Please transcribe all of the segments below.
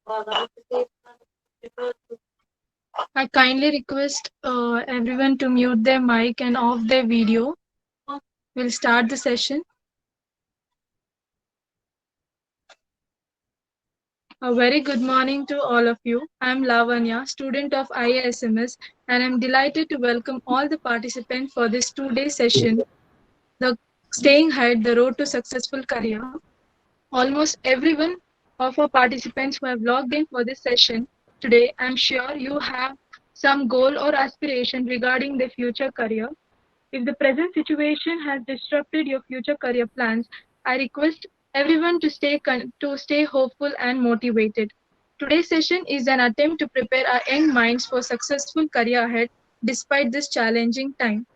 I kindly request everyone to mute their mic and off their video. We'll start the session. A very good morning to all of you. I'm Lavanya, student of IASMS, and I'm delighted to welcome all the participants for this two-day session, the Staying Ahead, the Road to Successful Career. Almost everyone of our participants who have logged in for this session today, I'm sure you have some goal or aspiration regarding their future career. If the present situation has disrupted your future career plans, I request everyone to stay hopeful and motivated. Today's session is an attempt to prepare our young minds for successful career ahead despite this challenging time.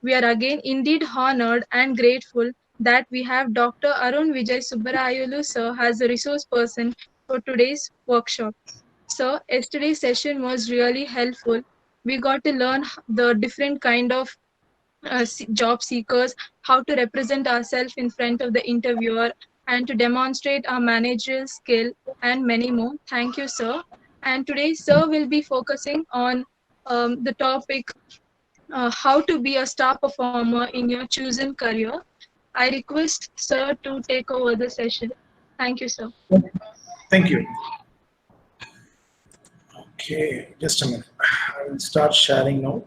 We are again indeed honored and grateful that we have Dr. Arun Vijay Subbarayalu sir as a resource person for today's workshop. Sir, yesterday's session was really helpful. We got to learn the different kind of job seekers, how to represent ourselves in front of the interviewer, and to demonstrate our managerial skill, and many more. Thank you, sir. And today, sir will be focusing on the topic how to be a star performer in your chosen career. I request sir to take over the session. Thank you, sir. Thank you. Okay, just a minute. I will start sharing now.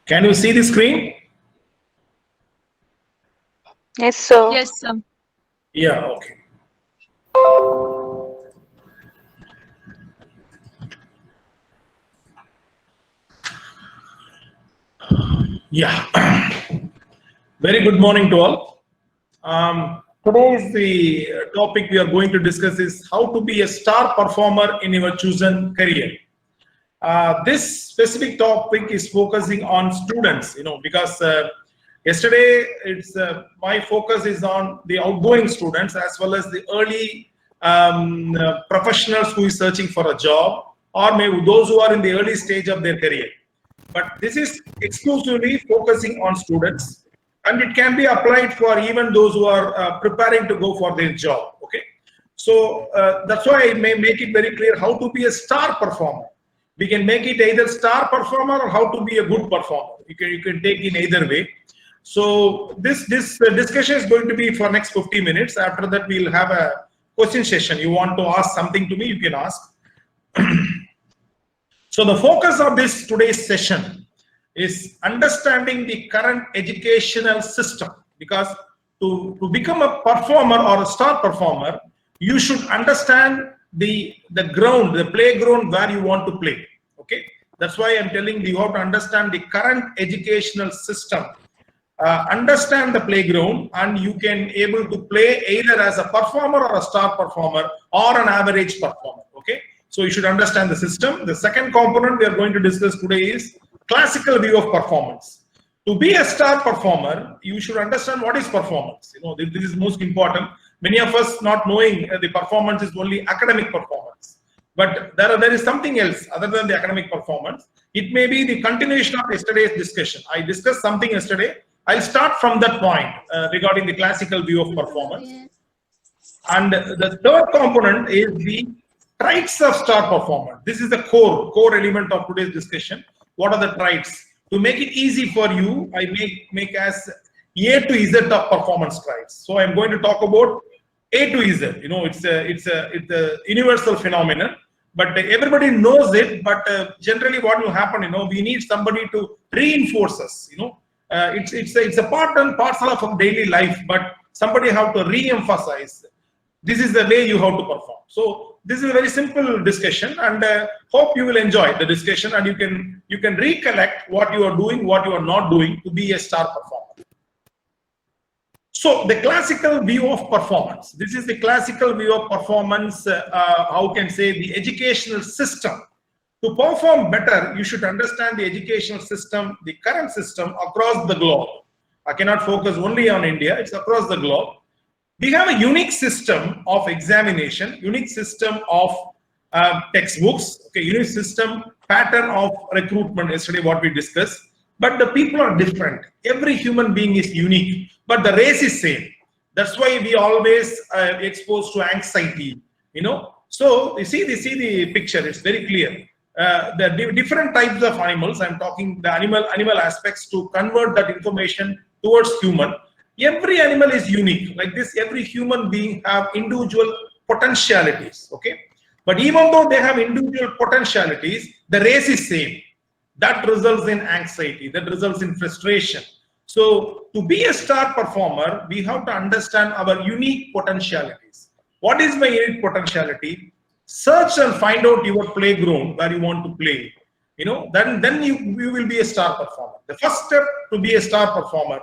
Can you see the screen? Yes, sir. Yes, sir. Yeah, okay. Yeah. Very good morning to all. Today is the topic we are going to discuss is how to be a star performer in your chosen career. This specific topic is focusing on students, because yesterday it's my focus is on the outgoing students as well as the early professionals who is searching for a job, or maybe those who are in the early stage of their career. But this is exclusively focusing on students, and it can be applied for even those who are preparing to go for their job. Okay, so that's why I may make it very clear how to be a star performer. We can make it either star performer or how to be a good performer. You can take in either way. So this discussion is going to be for next 50 minutes. After that, we'll have a question session. You want to ask something to me, you can ask. So the focus of this today's session is understanding the current educational system, because to become a performer or a star performer, you should understand the ground, the playground where you want to play. Okay, that's why I'm telling you have to understand the current educational system, understand the playground, and you can able to play either as a performer or a star performer or an average performer. Okay, so you should understand the system. The second component we are going to discuss today is classical view of performance. To be a star performer, you should understand what is performance. This is most important. Many of us not knowing the performance is only academic performance, but there is something else other than the academic performance. It may be the continuation of yesterday's discussion. I discussed something yesterday. I'll start from that point regarding the classical view of performance. And the third component is the traits of star performer. This is the core element of today's discussion. What are the traits? To make it easy for you, I make as A to Z of performance traits. So I'm going to talk about A to Z. It's a universal phenomenon, but everybody knows it. But generally, what will happen? We need somebody to reinforce us. It's a part and parcel of our daily life, but somebody have to re-emphasize. This is the way you have to perform. So this is a very simple discussion, and hope you will enjoy the discussion, and you can recollect what you are doing, what you are not doing to be a star performer. So the classical view of performance. This is the classical view of performance. How can say the educational system. To perform better, you should understand the educational system, the current system across the globe. I cannot focus only on India. It's across the globe. We have a unique system of examination, unique system of textbooks, okay, unique system pattern of recruitment. Yesterday, what we discussed, but the people are different. Every human being is unique, but the race is same. That's why we always exposed to anxiety. So you see the picture. It's very clear. The different types of animals. I'm talking the animal aspects to convert that information towards human. Every animal is unique. Like this, every human being have individual potentialities. Okay, but even though they have individual potentialities, the race is same. That results in anxiety. That results in frustration. So to be a star performer, we have to understand our unique potentialities. What is my unique potentiality? Search and find out your playground where you want to play. Then you will be a star performer. The first step to be a star performer,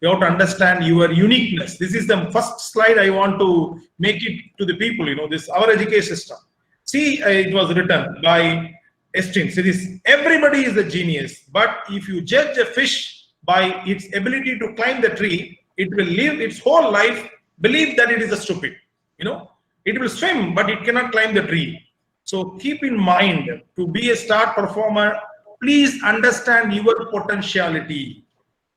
you have to understand your uniqueness. This is the first slide I want to make it to the people. This our education system. See, it was written by Epstein. It is everybody is a genius, but if you judge a fish by its ability to climb the tree, it will live its whole life believe that it is a stupid. It will swim, but it cannot climb the tree. So keep in mind, to be a star performer, please understand your potentiality.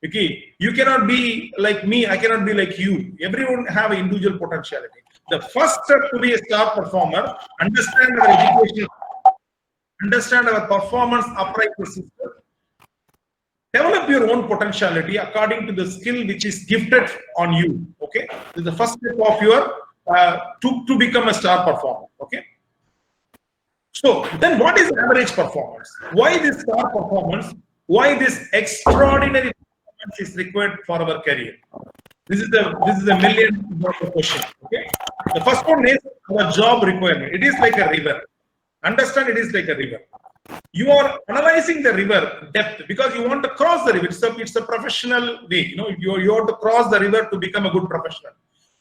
Okay, you cannot be like me, I cannot be like you. Everyone have an individual potentiality. The first step to be a star performer, understand our education, understand our performance appraisal system. Develop your own potentiality according to the skill which is gifted on you. Okay, this is the first step of your to become a star performer. Okay. So then, what is average performance? Why this star performance? Why this extraordinary performance is required for our career? This is a million-dollar question. Okay. The first one is our job requirement. It is like a river. Understand, it is like a river. You are analyzing the river depth because you want to cross the river. It's a professional way. You have to cross the river to become a good professional.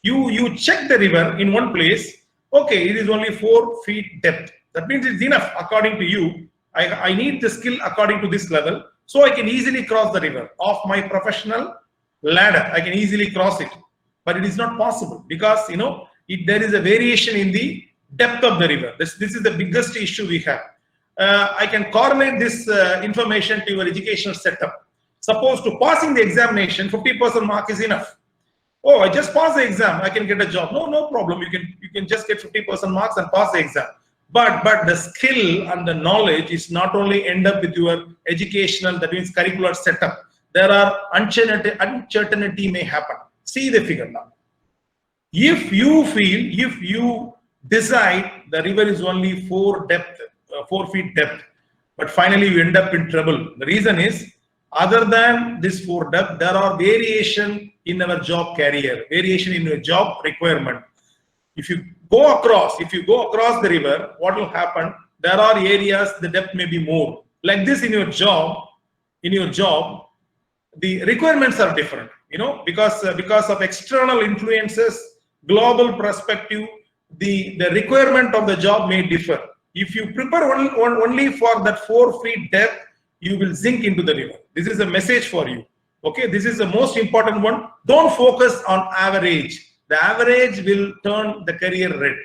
You check the river in one place. Okay, it is only 4 feet depth. That means it's enough according to you. I need the skill according to this level, so I can easily cross the river off my professional ladder. I can easily cross it, but it is not possible because there is a variation in the depth of the river. This is the biggest issue we have. I can correlate this information to your educational setup. Suppose to passing the examination, 50% mark is enough. Oh, I just passed the exam, I can get a job. No problem. You can just get 50% marks and pass the exam. But the skill and the knowledge is not only end up with your educational, that means curricular setup. There are uncertainty may happen. See the figure now. If you decide the river is only 4 feet depth, but finally you end up in trouble. The reason is, other than this 4 depth, there are variation in our job career, variation in your job requirement. If you go across the river, what will happen? There are areas the depth may be more. Like this in your job, the requirements are different. Because of external influences, global perspective, the requirement of the job may differ. If you prepare only for that 4 feet depth, you will sink into the river. This is a message for you. Okay, this is the most important one. Don't focus on average. The average will turn the career red.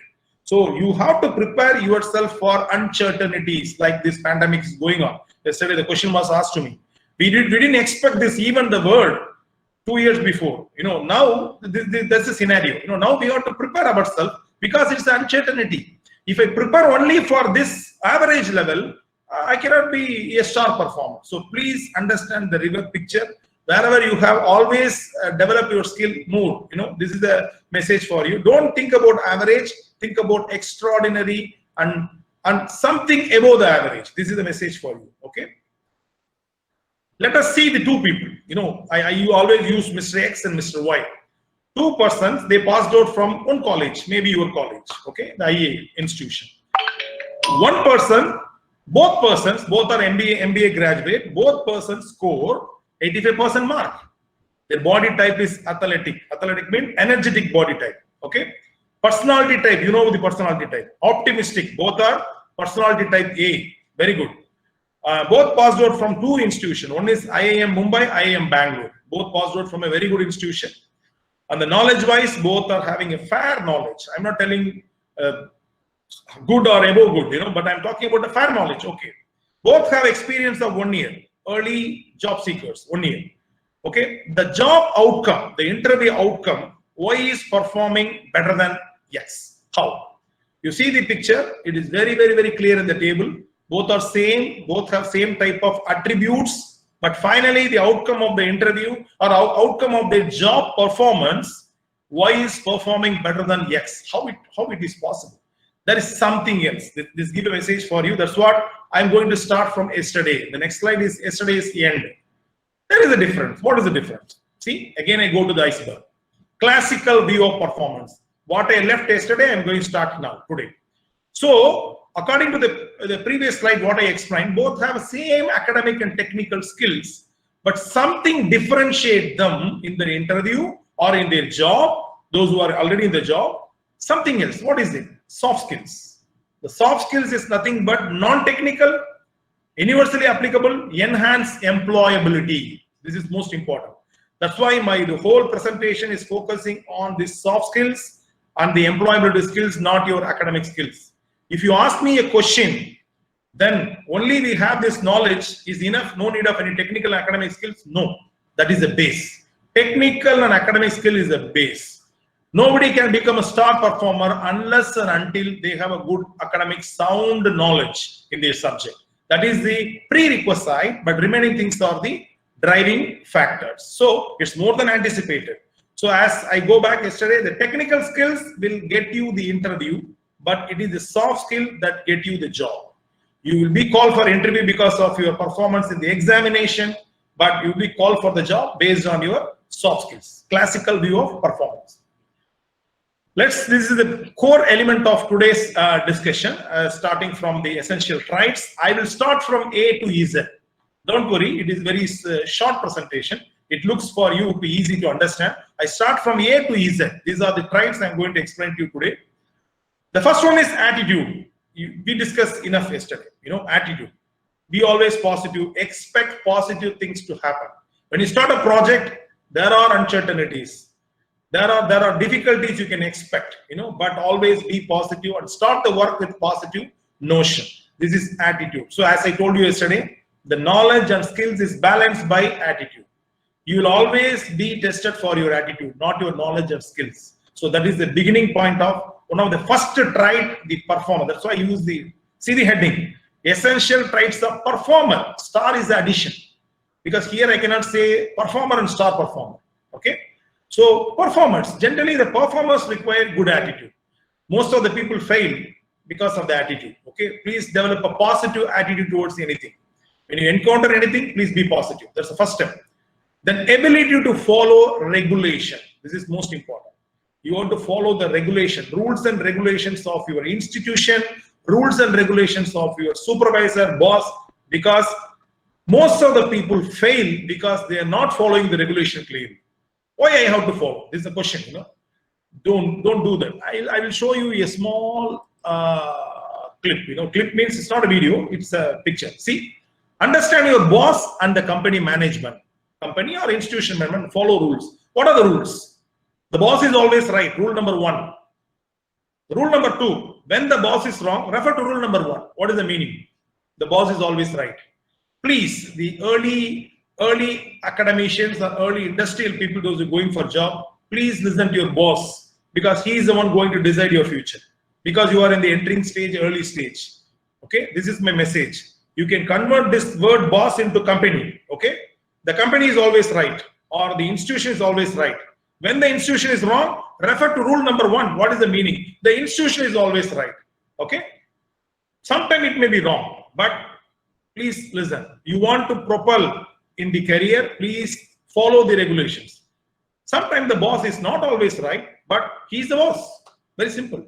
So you have to prepare yourself for uncertainties like this pandemic is going on. Yesterday the question was asked to me. We didn't expect this, even the word 2 years before. Now that's the scenario. Now we have to prepare ourselves because it's uncertainty. If I prepare only for this average level, I cannot be a star performer. So please understand the river picture. Wherever you have, always develop your skill more. This is the message for you. Don't think about average. Think about extraordinary and something above the average. This is the message for you. Okay. Let us see the 2 people. You always use Mr. X and Mr. Y. 2 persons, they passed out from one college, maybe your college. Okay, the IA institution. One person. Both are MBA graduate. Both persons score 85% mark. Their body type is athletic. Athletic means energetic body type. Okay. Personality type, the personality type. Optimistic. Both are personality type A. Very good. Both passed out from 2 institutions. One is IIM Mumbai, IIM Bangalore. Both passed out from a very good institution. And the knowledge-wise, both are having a fair knowledge. I'm not telling good or above good, but I'm talking about the fair knowledge. Okay. Both have experience of 1 year. Early job seekers, 1 year. Okay. The job outcome, the interview outcome, Y is performing better than X. How? You see the picture. It is very, very, very clear in the table. Both are same. Both have same type of attributes. But finally, the outcome of the interview or outcome of the job performance, Y is performing better than X. How it is possible? There is something else. This give a message for you. That's what I'm going to start from yesterday. The next slide is yesterday's end. There is a difference. What is the difference? See, again, I go to the iceberg. Classical view of performance. What I left yesterday, I'm going to start now, today. So, according to the previous slide, what I explained, both have same academic and technical skills, but something differentiate them in their interview or in their job, those who are already in the job, something else. What is it? Soft skills. The soft skills is nothing but non-technical, universally applicable, enhanced employability. This is most important. That's why the whole presentation is focusing on the soft skills and the employability skills, not your academic skills. If you ask me a question, then only we have this knowledge is enough, no need of any technical academic skills. No, that is the base. Technical and academic skill is the base. Nobody can become a star performer unless and until they have a good academic sound knowledge in their subject. That is the prerequisite, but remaining things are the driving factors. So it's more than anticipated. So as I go back yesterday, the technical skills will get you the interview, but it is the soft skill that get you the job. You will be called for interview because of your performance in the examination, but you will be called for the job based on your soft skills. Classical view of performance. This is the core element of today's discussion, starting from the essential traits. I will start from A to Z. Don't worry, it is very short presentation. It looks for you to be easy to understand. I start from A to Z. These are the traits I'm going to explain to you today. The first one is attitude. We discussed enough yesterday. Attitude. Be always positive. Expect positive things to happen. When you start a project, there are uncertainties. There are difficulties you can expect. But always be positive and start the work with positive notion. This is attitude. So as I told you yesterday, the knowledge and skills is balanced by attitude. You will always be tested for your attitude, not your knowledge and skills. So that is the beginning point of one of the first trait, the performer. That's why I use see the heading. Essential traits of performer. Star is the addition. Because here I cannot say performer and star performer. Okay. So performers, generally the performers require good attitude. Most of the people fail because of the attitude. Okay. Please develop a positive attitude towards anything. When you encounter anything, please be positive. That's the first step. Then ability to follow regulation. This is most important. You want to follow the regulation, rules and regulations of your institution, rules and regulations of your supervisor, boss, because most of the people fail because they are not following the regulation clearly. Why I have to follow? This is a question, Don't do that. I will show you a small clip. Clip means it's not a video, it's a picture. See, understand your boss and the company management. Company or institution management, follow rules. What are the rules? The boss is always right. Rule number 1. Rule number 2. When the boss is wrong, refer to rule number 1. What is the meaning? The boss is always right. Please, the early academicians or early industrial people, those who are going for job, please listen to your boss because he is the one going to decide your future. Because you are in the entering stage, early stage. Okay, this is my message. You can convert this word boss into company. Okay, the company is always right or the institution is always right. When the institution is wrong, refer to rule number 1. What is the meaning? The institution is always right. Okay, sometimes it may be wrong, but please listen. You want to propel in the career, please follow the regulations. Sometimes the boss is not always right, but he is the boss. Very simple.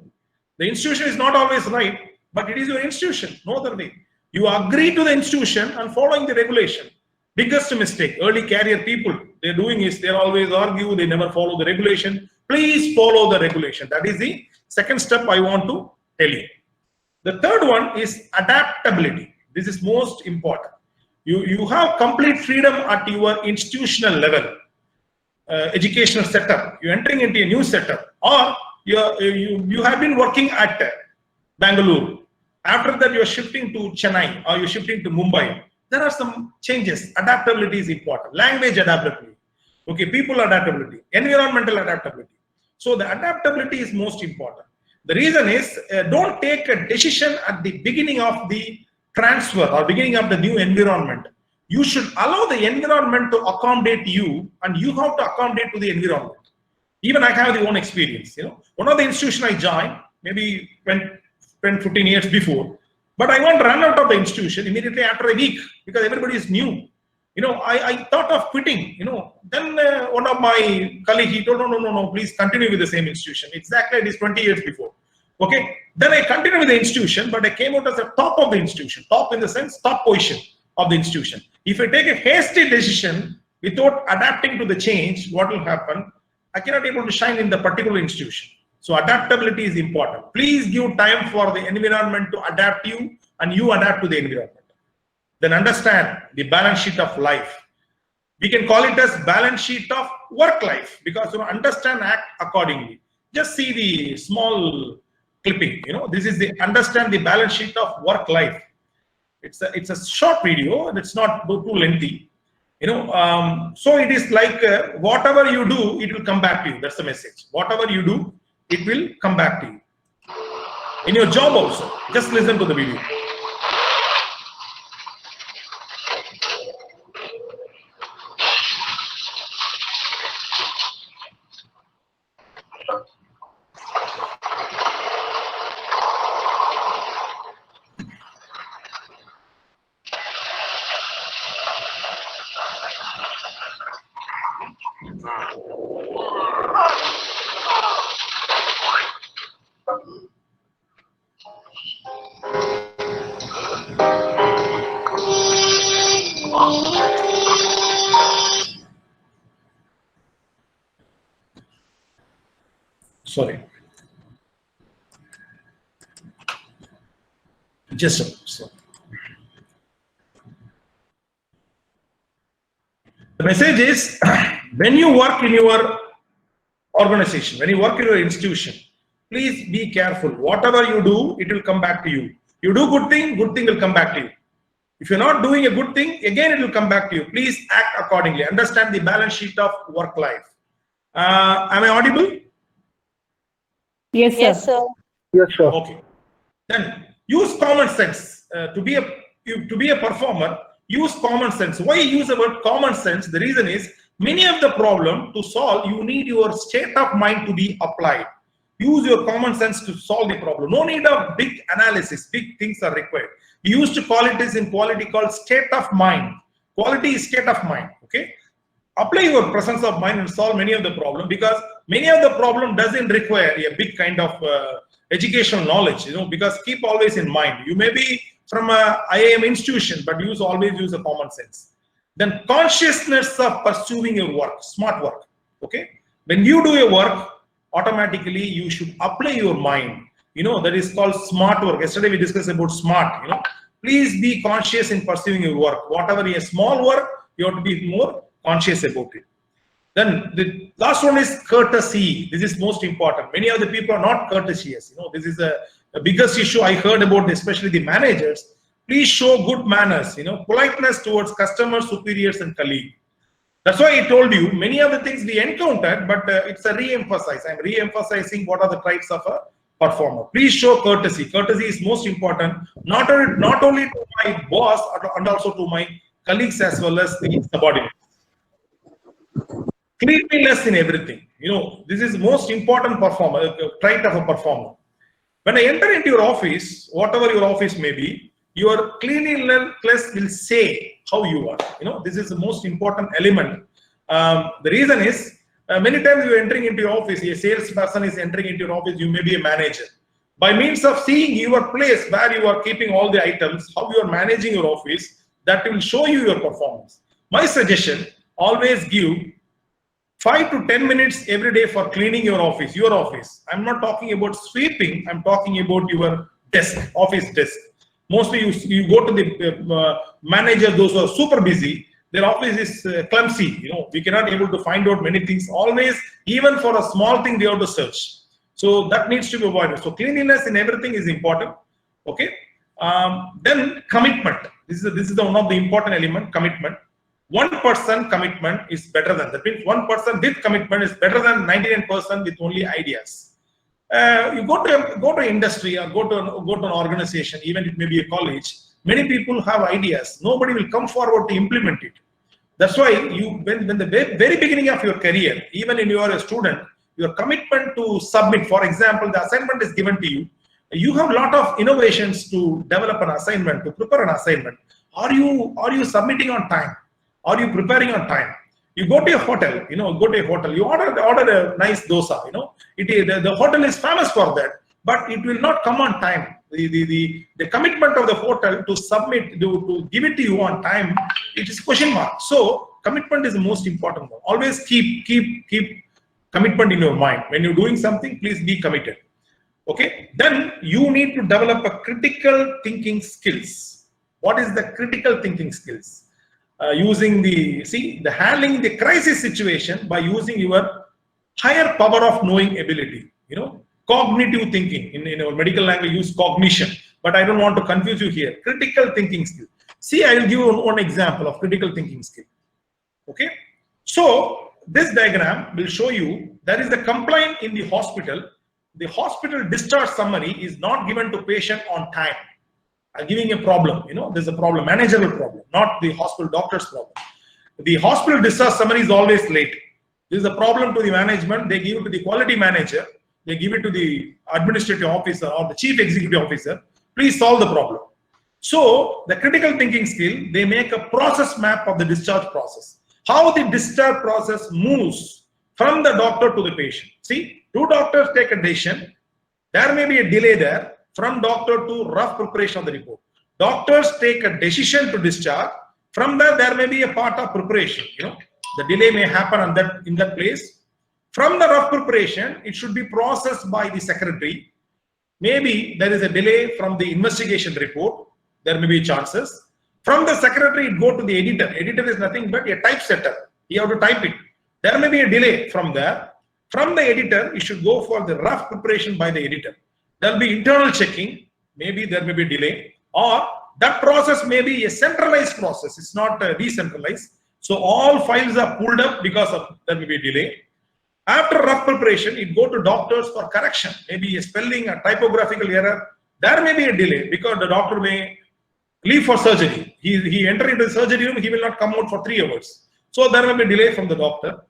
The institution is not always right, but it is your institution. No other way. You agree to the institution and following the regulation. Biggest mistake, early career people, they're doing is they always argue, they never follow the regulation. Please follow the regulation. That is the second step I want to tell you. The third one is adaptability. This is most important. You have complete freedom at your institutional level. educational setup, you're entering into a new setup, or you have been working at Bangalore. After that, you're shifting to Chennai or you're shifting to Mumbai. There are some changes. Adaptability is important. Language adaptability. Okay, people adaptability, environmental adaptability. So the adaptability is most important. The reason is don't take a decision at the beginning of the transfer or beginning of the new environment. You should allow the environment to accommodate you, and you have to accommodate to the environment. Even I have the own experience. One of the institution I joined, maybe 15 years before, but I want to run out of the institution immediately after a week because everybody is new. I thought of quitting. Then one of my colleagues, he told, no, please continue with the same institution. Exactly, it is 20 years before. Okay, then I continued with the institution, but I came out as the top of the institution. Top in the sense, top position of the institution. If I take a hasty decision without adapting to the change, what will happen? I cannot be able to shine in the particular institution. So adaptability is important. Please give time for the environment to adapt you, and you adapt to the environment. Then understand the balance sheet of life. We can call it as balance sheet of work life, because understand, act accordingly. Just see the small clipping. This is the understand the balance sheet of work life. It's a short video and it's not too lengthy. So it is like whatever you do, it will come back to you. That's the message. Whatever you do, it will come back to you. In your job also, just listen to the video. Sorry. Just a second. The message is, when you work in your organization, when you work in your institution, please be careful. Whatever you do, it will come back to you. You do good thing will come back to you. If you're not doing a good thing, again it will come back to you. Please act accordingly. Understand the balance sheet of work life. Am I audible? Yes, sir. Yes, sir. Yes, sir. Okay. Then use common sense to be a performer. Use common sense. Why use the word common sense? The reason is, many of the problem to solve, you need your state of mind to be applied. Use your common sense to solve the problem. No need of big analysis. Big things are required. You used to call it as in quality called state of mind. Quality is state of mind. Okay. Apply your presence of mind and solve many of the problem, because many of the problem doesn't require a big kind of educational knowledge, because keep always in mind, you may be from a IIM institution, but always use a common sense. Then consciousness of pursuing your work, smart work. Okay. When you do your work, automatically you should apply your mind. That is called smart work. Yesterday we discussed about smart. Please be conscious in pursuing your work. Whatever is small work, you have to be more conscious about it. Then the last one is courtesy. This is most important. Many of the people are not courteous. This is the biggest issue I heard about, especially the managers. Please show good manners, politeness towards customers, superiors, and colleagues. That's why I told you many of the things we encountered, but it's a re-emphasize. I'm re-emphasizing what are the traits of a performer. Please show courtesy. Courtesy is most important, not only to my boss and also to my colleagues as well as the subordinates. Cleanliness in everything. This is most important trait of a performer. When I enter into your office, whatever your office may be, your cleanliness will say how you are. This is the most important element. The reason is, many times you are entering into your office, a salesperson is entering into your office, you may be a manager. By means of seeing your place where you are keeping all the items, how you are managing your office, that will show you your performance. My suggestion, always give 5 to 10 minutes every day for cleaning your office. I'm not talking about sweeping, I'm talking about your desk, office desk. Mostly you go to the manager, those who are super busy, their office is clumsy. We cannot able to find out many things. Always, even for a small thing, they have to search. So that needs to be avoided. So cleanliness in everything is important. Okay. Then commitment. This is one of the important element. Commitment. 1% commitment is better than that. Means 1% with commitment is better than 99% with only ideas. You go to industry or go to an organization, even it may be a college. Many people have ideas. Nobody will come forward to implement it. That's why when the very beginning of your career, even when you are a student, your commitment to submit, for example, the assignment is given to you. You have a lot of innovations to develop an assignment, to prepare an assignment. Are you submitting on time? Are you preparing on time? You go to a hotel, you order a nice dosa, the hotel is famous for that, but it will not come on time. The commitment of the hotel to submit, to give it to you on time, it is question mark. So commitment is the most important one. Always keep commitment in your mind. When you're doing something, please be committed. Okay. Then you need to develop a critical thinking skills. What is the critical thinking skills? Using the handling the crisis situation by using your higher power of knowing ability. Cognitive thinking. In our medical language, use cognition. But I don't want to confuse you here. Critical thinking skill. See, I will give you one example of critical thinking skill. Okay. So this diagram will show you there is a complaint in the hospital. The hospital discharge summary is not given to patient on time. Giving a problem, there's a problem, managerial problem, not the hospital doctor's problem. The hospital discharge summary is always late. This is a problem to the management. They give it to the quality manager. They give it to the administrative officer or the chief executive officer. Please solve the problem. So the critical thinking skill, they make a process map of the discharge process. How the discharge process moves from the doctor to the patient. See, two doctors take a decision. There may be a delay there. From doctor to rough preparation of the report. Doctors take a decision to discharge. From there may be a part of preparation. The delay may happen in that place. From the rough preparation, it should be processed by the secretary. Maybe there is a delay from the investigation report. There may be chances. From the secretary, it go to the editor. Editor is nothing but a typesetter. You have to type it. There may be a delay from there. From the editor, it should go for the rough preparation by the editor. There will be internal checking, maybe there may be delay, or that process may be a centralized process, it's not decentralized. So all files are pulled up because of there may be a delay. After rough preparation, it go to doctors for correction, maybe a spelling, a typographical error. There may be a delay because the doctor may leave for surgery. He enter into the surgery room, he will not come out for 3 hours. So there may be a delay from the doctor.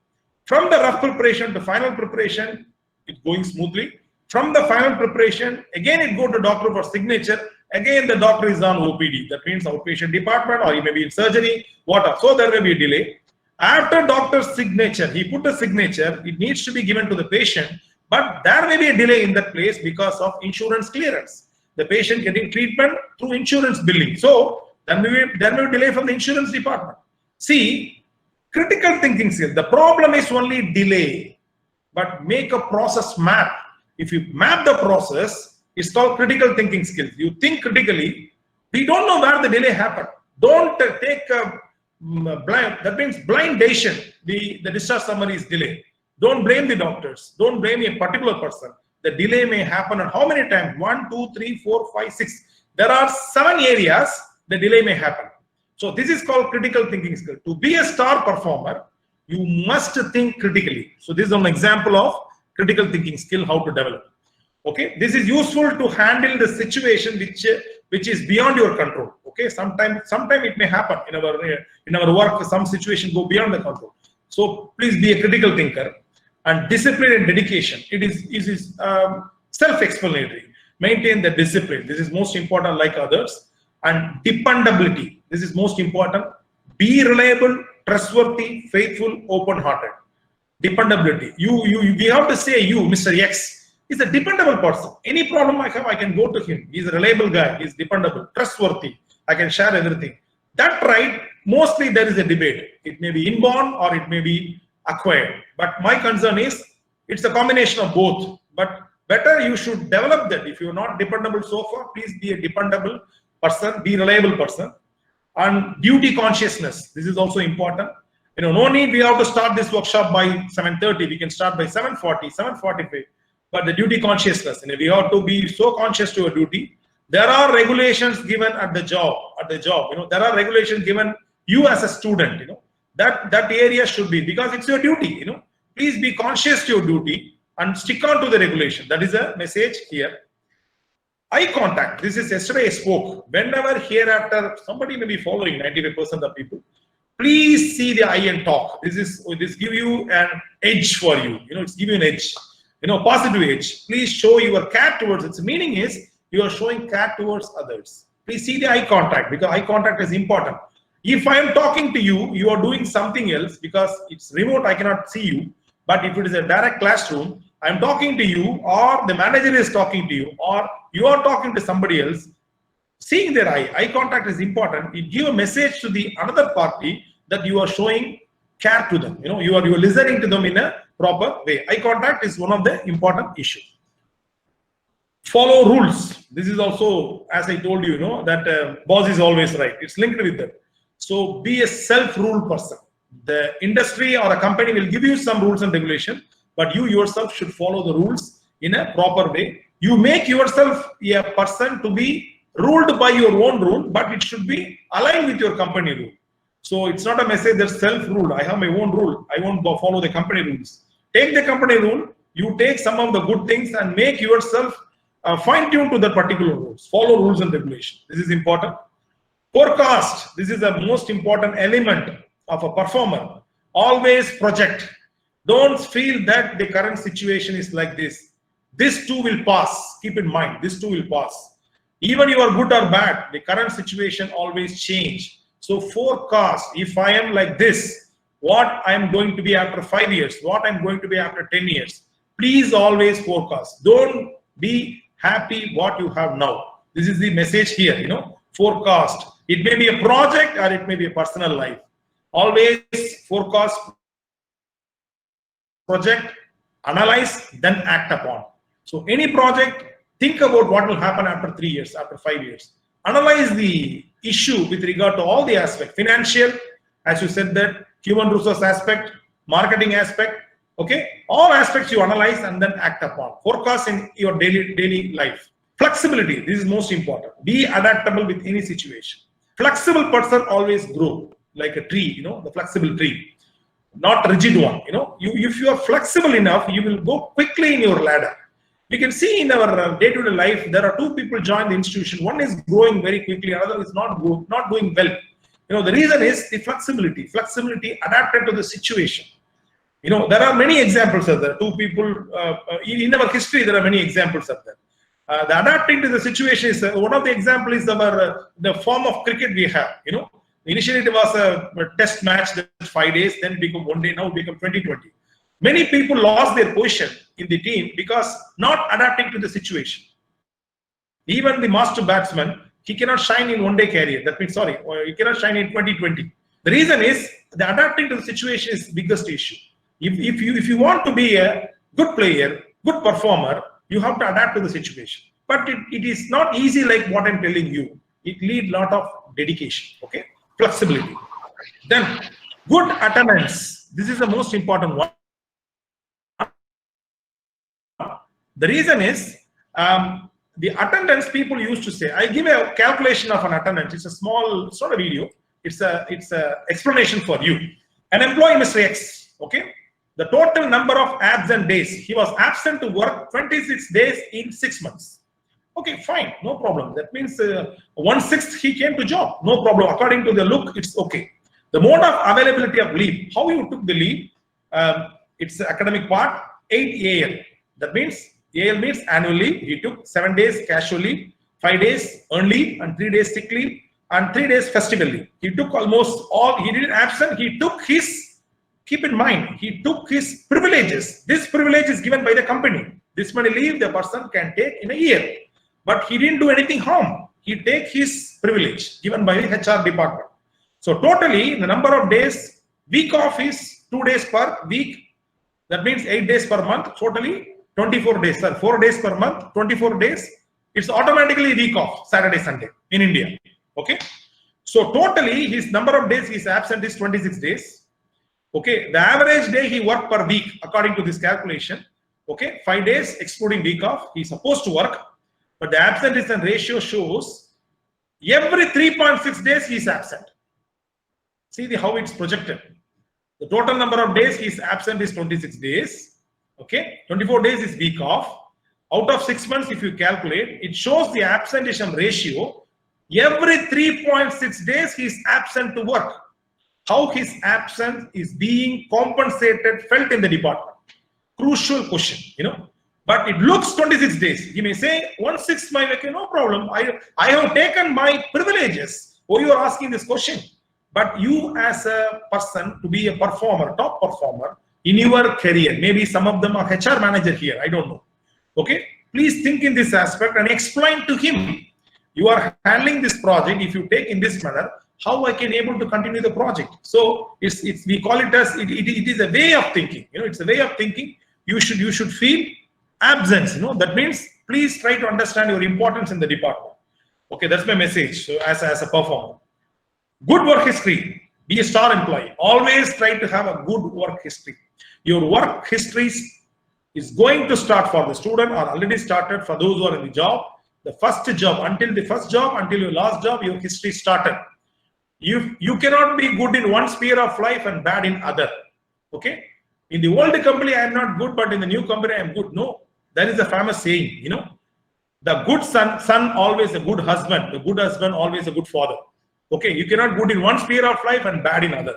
From the rough preparation to final preparation, it's going smoothly. From the final preparation, again it go to doctor for signature. Again the doctor is on OPD. That means outpatient department, or he may be in surgery, whatever. So there may be a delay. After doctor's signature, he put the signature, it needs to be given to the patient, but there may be a delay in that place because of insurance clearance. The patient getting treatment through insurance billing. So there may be delay from the insurance department. See, critical thinking skill. The problem is only delay, but make a process map. If you map the process, it's called critical thinking skills. You think critically. We don't know where the delay happened. Don't take a blind. That means blind decision. The discharge summary is delayed. Don't blame the doctors. Don't blame a particular person. The delay may happen on how many times? 1, 2, 3, 4, 5, 6. There are 7 areas the delay may happen. So this is called critical thinking skill. To be a star performer, you must think critically. So this is an example of critical thinking skill, how to develop. Okay, this is useful to handle the situation which is beyond your control. Okay, sometime it may happen in our work. Some situation go beyond the control. So please be a critical thinker. And discipline and dedication. It is self-explanatory. Maintain the discipline. This is most important, like others. And dependability. This is most important. Be reliable, trustworthy, faithful, open-hearted. Dependability. We have to say you, Mr. X, is a dependable person. Any problem I have, I can go to him. He's a reliable guy. He's dependable, trustworthy. I can share everything. That right, mostly there is a debate. It may be inborn or it may be acquired. But my concern is it's a combination of both. But better you should develop that. If you're not dependable so far, please be a dependable person, be a reliable person. And duty consciousness. This is also important. No need we have to start this workshop by 7:30. We can start by 7:40, 7:45. But the duty consciousness, we have to be so conscious to a duty. There are regulations given at the job. There are regulations given you as a student. That area should be, because it's your duty. Please be conscious to your duty and stick on to the regulation. That is a message here. Eye contact. This is yesterday I spoke. Whenever hereafter somebody may be following 95% of people, please see the eye and talk. This give you an edge for you. It's give you an edge. Positive edge. Please show your care towards. Its meaning is you are showing care towards others. Please see the eye contact, because eye contact is important. If I am talking to you, you are doing something else because it's remote. I cannot see you. But if it is a direct classroom, I am talking to you, or the manager is talking to you, or you are talking to somebody else. Seeing their eye contact is important. It gives a message to the another party that you are showing care to them. You are listening to them in a proper way. Eye contact is one of the important issues. Follow rules. This is also, as I told you, that boss is always right. It's linked with that. So be a self-ruled person. The industry or a company will give you some rules and regulation, but you yourself should follow the rules in a proper way. You make yourself a person to be ruled by your own rule, but it should be aligned with your company rule. So it's not a message that's self-ruled. I have my own rule. I won't follow the company rules. Take the company rule. You take some of the good things and make yourself fine-tune to the particular rules. Follow rules and regulations. This is important. Forecast. This is the most important element of a performer. Always project. Don't feel that the current situation is like this. This too will pass. Keep in mind, this too will pass. Even you are good or bad, the current situation always change. So forecast. If I am like this, what I am going to be after 5 years, what I am going to be after 10 years. Please always forecast. Don't be happy what you have now. This is the message here, forecast. It may be a project or it may be a personal life. Always forecast, project, analyze, then act upon. So any project, think about what will happen after 3 years, after 5 years. Analyze the issue with regard to all the aspects. Financial, as you said, that human resource aspect, marketing aspect, okay? All aspects you analyze and then act upon. Forecast in your daily life. Flexibility, this is most important. Be adaptable with any situation. Flexible person always grow like a tree, the flexible tree, not rigid one. If you are flexible enough, you will go quickly in your ladder. We can see in our day-to-day life, there are two people join the institution. One is growing very quickly, another is not doing well. The reason is the flexibility. Flexibility adapted to the situation. There are many examples of that. Two people in our history, there are many examples of that. The adapting to the situation is one of the examples is the form of cricket we have. Initially it was a test match that 5 days, then become 1 day, now become 20-20. Many people lost their position in the team because not adapting to the situation. Even the master batsman, he cannot shine in 1 day career. That means, he cannot shine in 20-20. The reason is the adapting to the situation is biggest issue. If you want to be a good player, good performer, you have to adapt to the situation. But it is not easy like what I'm telling you. It needs a lot of dedication, okay? Flexibility. Then, good attendance. This is the most important one. The reason is, the attendance people used to say, I give a calculation of an attendance. It's not a video. It's a explanation for you. An employee, Mr. X, okay? The total number of absent days, he was absent to work 26 days in 6 months. Okay, fine, no problem. That means 1/6 he came to job, no problem. According to the look, it's okay. The mode of availability of leave, how you took the leave, it's the academic part, 8 AL. That means AL means annual leave. He took 7 days casual leave, 5 days earned leave, and 3 days sick leave, and 3 days festival leave. He took almost all, he didn't absent, he took his, keep in mind, he took his privileges. This privilege is given by the company. This many leave the person can take in a year. But he didn't do anything harm. He take his privilege given by the HR department. So totally, the number of days, week off is 2 days per week. That means 8 days per month. Totally 24 days, sir. 4 days per month, 24 days. It's automatically week off, Saturday, Sunday in India. Okay. So totally his number of days he is absent is 26 days. Okay, the average day he worked per week according to this calculation. Okay, 5 days excluding week off, he is supposed to work, but the absenteeism ratio shows every 3.6 days he is absent. See how it's projected. The total number of days he is absent is 26 days. Okay, 24 days is week off. Out of 6 months, if you calculate, it shows the absenteeism ratio. Every 3.6 days he is absent to work. How his absence is being compensated, felt in the department. Crucial question, But it looks 26 days. He may say 1/6 my vacation, no problem. I have taken my privileges. Oh, you are asking this question. But you as a person to be a performer, top performer in your career, maybe some of them are HR manager here, I don't know. Okay, please think in this aspect and explain to him. You are handling this project. If you take in this manner, how I can able to continue the project? So it's we call it as it is a way of thinking. It's a way of thinking. You should feel absence. That means please try to understand your importance in the department. Okay, that's my message. So as a performer, good work history. Be a star employee. Always try to have a good work history. Your work history is going to start for the student or already started for those who are in the job. The first job, until your last job, your history started. You cannot be good in one sphere of life and bad in other. Okay? In the old company, I am not good, but in the new company, I am good. No, that is a famous saying, The good son always a good husband. The good husband always a good father. Okay, you cannot good in one sphere of life and bad in other.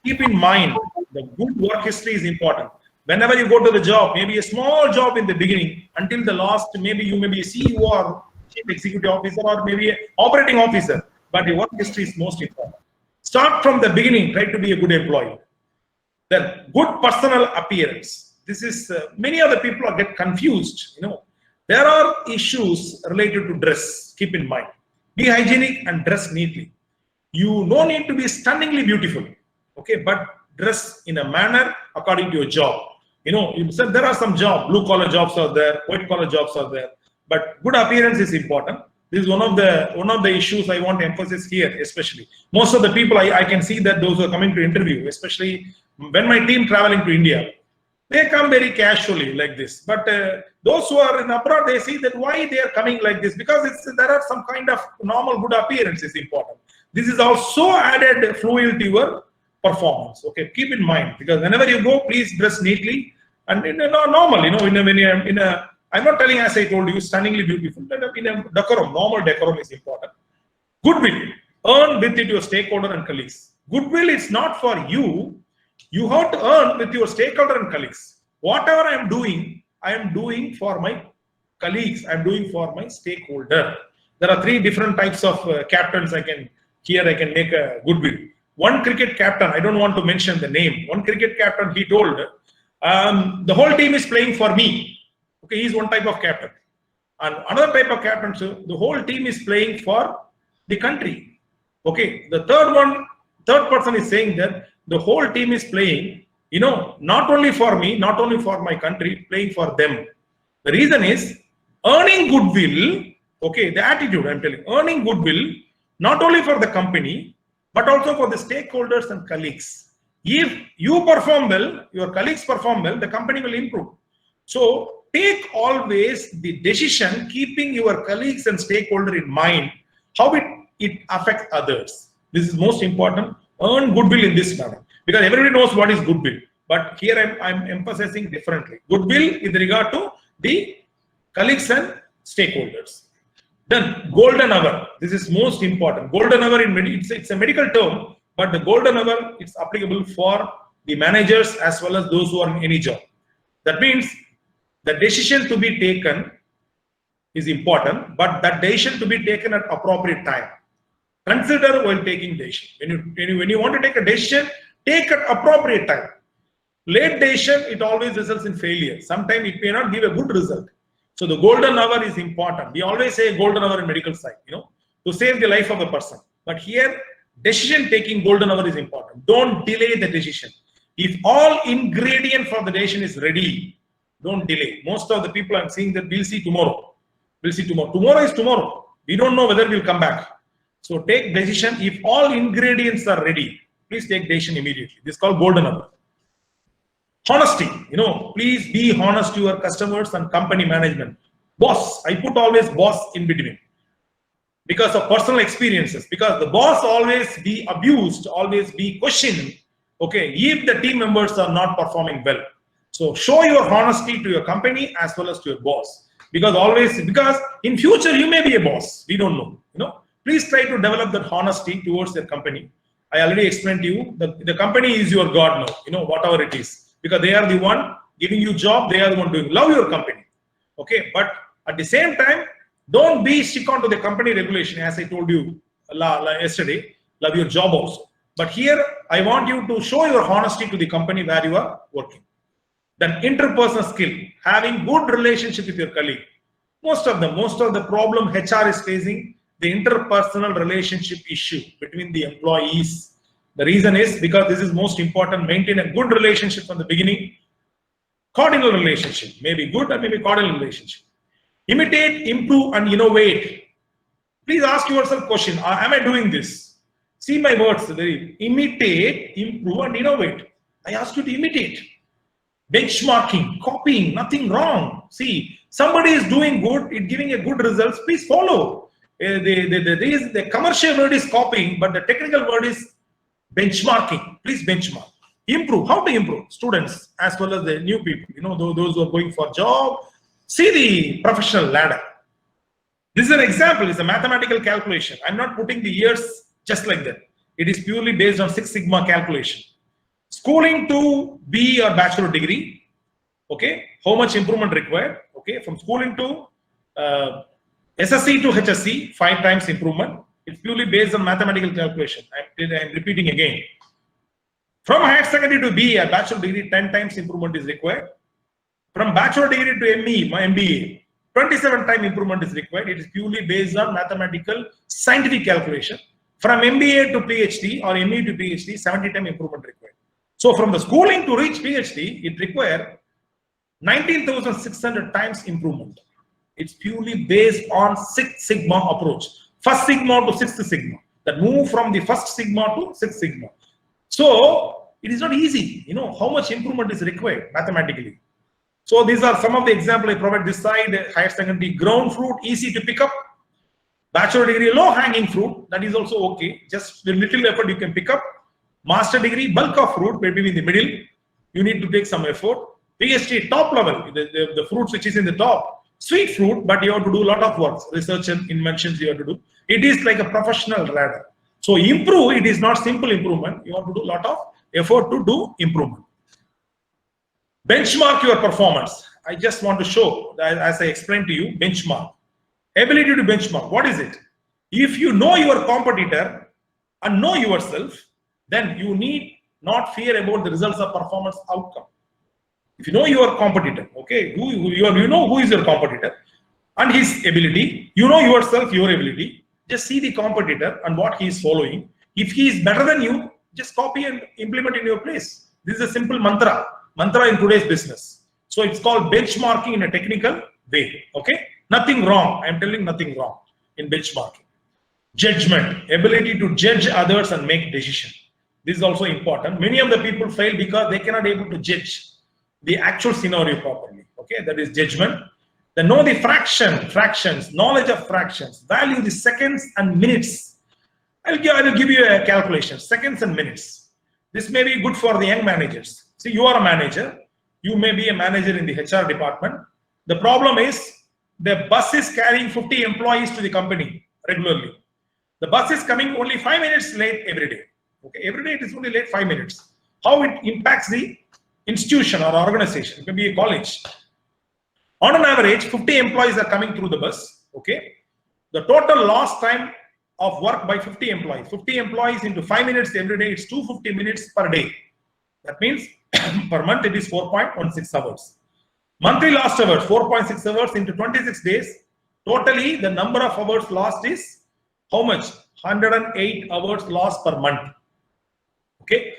Keep in mind, the good work history is important. Whenever you go to the job, maybe a small job in the beginning, until the last, maybe you may be a CEO or chief executive officer or maybe an operating officer, but your work history is most important. Start from the beginning, try to be a good employee. Then good personal appearance. This is, many other people get confused, There are issues related to dress, keep in mind. Be hygienic and dress neatly. You no need to be stunningly beautiful, okay, but dress in a manner according to your job. You said there are some jobs, blue collar jobs are there, white collar jobs are there, but good appearance is important. This is one of the issues I want to emphasize here, especially. Most of the people I can see that those who are coming to interview, especially when my team traveling to India, they come very casually like this. But those who are in abroad, they see that why they are coming like this, because there are some kind of normal good appearance is important. This is also added fluid to your performance. Okay, keep in mind, because whenever you go, please dress neatly and normal. I'm not telling, as I told you, stunningly beautiful. In a decorum, normal decorum is important. Goodwill, earn with it your stakeholder and colleagues. Goodwill is not for you. You have to earn with your stakeholder and colleagues. Whatever I am doing for my colleagues. I am doing for my stakeholder. There are 3 different types of captains I can make a goodwill. One cricket captain, I don't want to mention the name. One cricket captain, he told, the whole team is playing for me. Okay, he's one type of captain. And another type of captain, so the whole team is playing for the country. Okay, the third person is saying that the whole team is playing, not only for me, not only for my country, playing for them. The reason is earning goodwill. Okay, the attitude I'm telling, earning goodwill, not only for the company, but also for the stakeholders and colleagues. If you perform well, your colleagues perform well, the company will improve. So take always the decision, keeping your colleagues and stakeholder in mind, how it affects others. This is most important. Earn goodwill in this manner, because everybody knows what is goodwill. But here I'm emphasizing differently. Goodwill with regard to the colleagues and stakeholders. Then golden hour. This is most important. Golden hour it's a medical term, but the golden hour is applicable for the managers as well as those who are in any job. That means the decision to be taken is important, but that decision to be taken at appropriate time. Consider while taking decision. When you want to take a decision, take at appropriate time. Late decision, it always results in failure. Sometimes it may not give a good result. So the golden hour is important. We always say golden hour in medical side, to save the life of a person. But here, decision taking golden hour is important. Don't delay the decision. If all ingredient for the decision is ready, don't delay. Most of the people I'm seeing that we'll see tomorrow. We'll see tomorrow. Tomorrow is tomorrow. We don't know whether we'll come back. So take decision. If all ingredients are ready, please take decision immediately. This is called golden hour. Honesty, please be honest to your customers and company management. Boss, I put always boss in between because of personal experiences, because the boss always be abused, always be questioned, okay, if the team members are not performing well. So show your honesty to your company as well as to your boss, because in future you may be a boss, we don't know, please try to develop that honesty towards your company. I already explained to you that the company is your God now, whatever it is, because they are the one giving you job, they are the one doing. Love your company, okay, but at the same time, don't be stick on to the company regulation, as I told you yesterday. Love your job also. But here, I want you to show your honesty to the company where you are working. Then interpersonal skill, having good relationship with your colleague. Most of the problem HR is facing, the interpersonal relationship issue between the employees. The reason is because this is most important. Maintain a good relationship from the beginning. Cordial relationship, maybe good or maybe cordial relationship. Imitate, improve, and innovate. Please ask yourself question, am I doing this? See my words, imitate, improve, and innovate. I ask you to imitate. Benchmarking, copying, nothing wrong. See, somebody is doing good, it's giving a good results, please follow. The commercial word is copying, but the technical word is benchmarking. Please benchmark. Improve. How to improve? Students as well as the new people, those who are going for job. See the professional ladder. This is an example, it's a mathematical calculation. I'm not putting the years just like that. It is purely based on Six Sigma calculation. Schooling to be a bachelor degree, okay, how much improvement required, okay, from schooling to SSC to HSC, 5 times improvement. It's purely based on mathematical calculation. I'm repeating again. From higher secondary to BE, a bachelor degree, 10 times improvement is required. From bachelor degree to ME, my MBA, 27 times improvement is required. It is purely based on mathematical scientific calculation. From MBA to PhD or ME to PhD, 70 times improvement required. So from the schooling to reach PhD, it requires 19,600 times improvement. It's purely based on Six Sigma approach. First Sigma to Sixth Sigma. That move from the First Sigma to Sixth Sigma. So it is not easy, how much improvement is required mathematically. So these are some of the examples I provide this side. Higher secondary, ground fruit, easy to pick up. Bachelor degree, low hanging fruit, that is also okay. Just with little effort you can pick up. Master degree, bulk of fruit, maybe in the middle. You need to take some effort. PhD, top level, the fruits which is in the top. Sweet fruit, but you have to do a lot of work. Research and inventions you have to do. It is like a professional ladder. So improve, it is not simple improvement. You have to do a lot of effort to do improvement. Benchmark your performance. I just want to show that, as I explained to you, benchmark. Ability to benchmark. What is it? If you know your competitor and know yourself, then you need not fear about the results of performance outcome. If you know your competitor, okay, you know who is your competitor and his ability, you know yourself, your ability, just see the competitor and what he is following. If he is better than you, just copy and implement in your place. This is a simple mantra in today's business. So it's called benchmarking in a technical way, okay? Nothing wrong, I'm telling nothing wrong in benchmarking. Judgment, ability to judge others and make decision. This is also important. Many of the people fail because they cannot able to judge the actual scenario properly, okay? That is judgment. Then know the fractions, knowledge of fractions, value the seconds and minutes. I will give you a calculation, seconds and minutes. This may be good for the young managers. See, you are a manager. You may be a manager in the HR department. The problem is the bus is carrying 50 employees to the company regularly. The bus is coming only 5 minutes late every day. Okay, every day it is only late 5 minutes. How it impacts the institution or organization? It may be a college. On an average, 50 employees are coming through the bus. Okay, the total lost time of work by 50 employees. 50 employees into 5 minutes every day, it's 250 minutes per day. That means per month it is 4.16 hours. Monthly lost hours, 4.6 hours into 26 days. Totally, the number of hours lost is how much? 108 hours lost per month. Okay,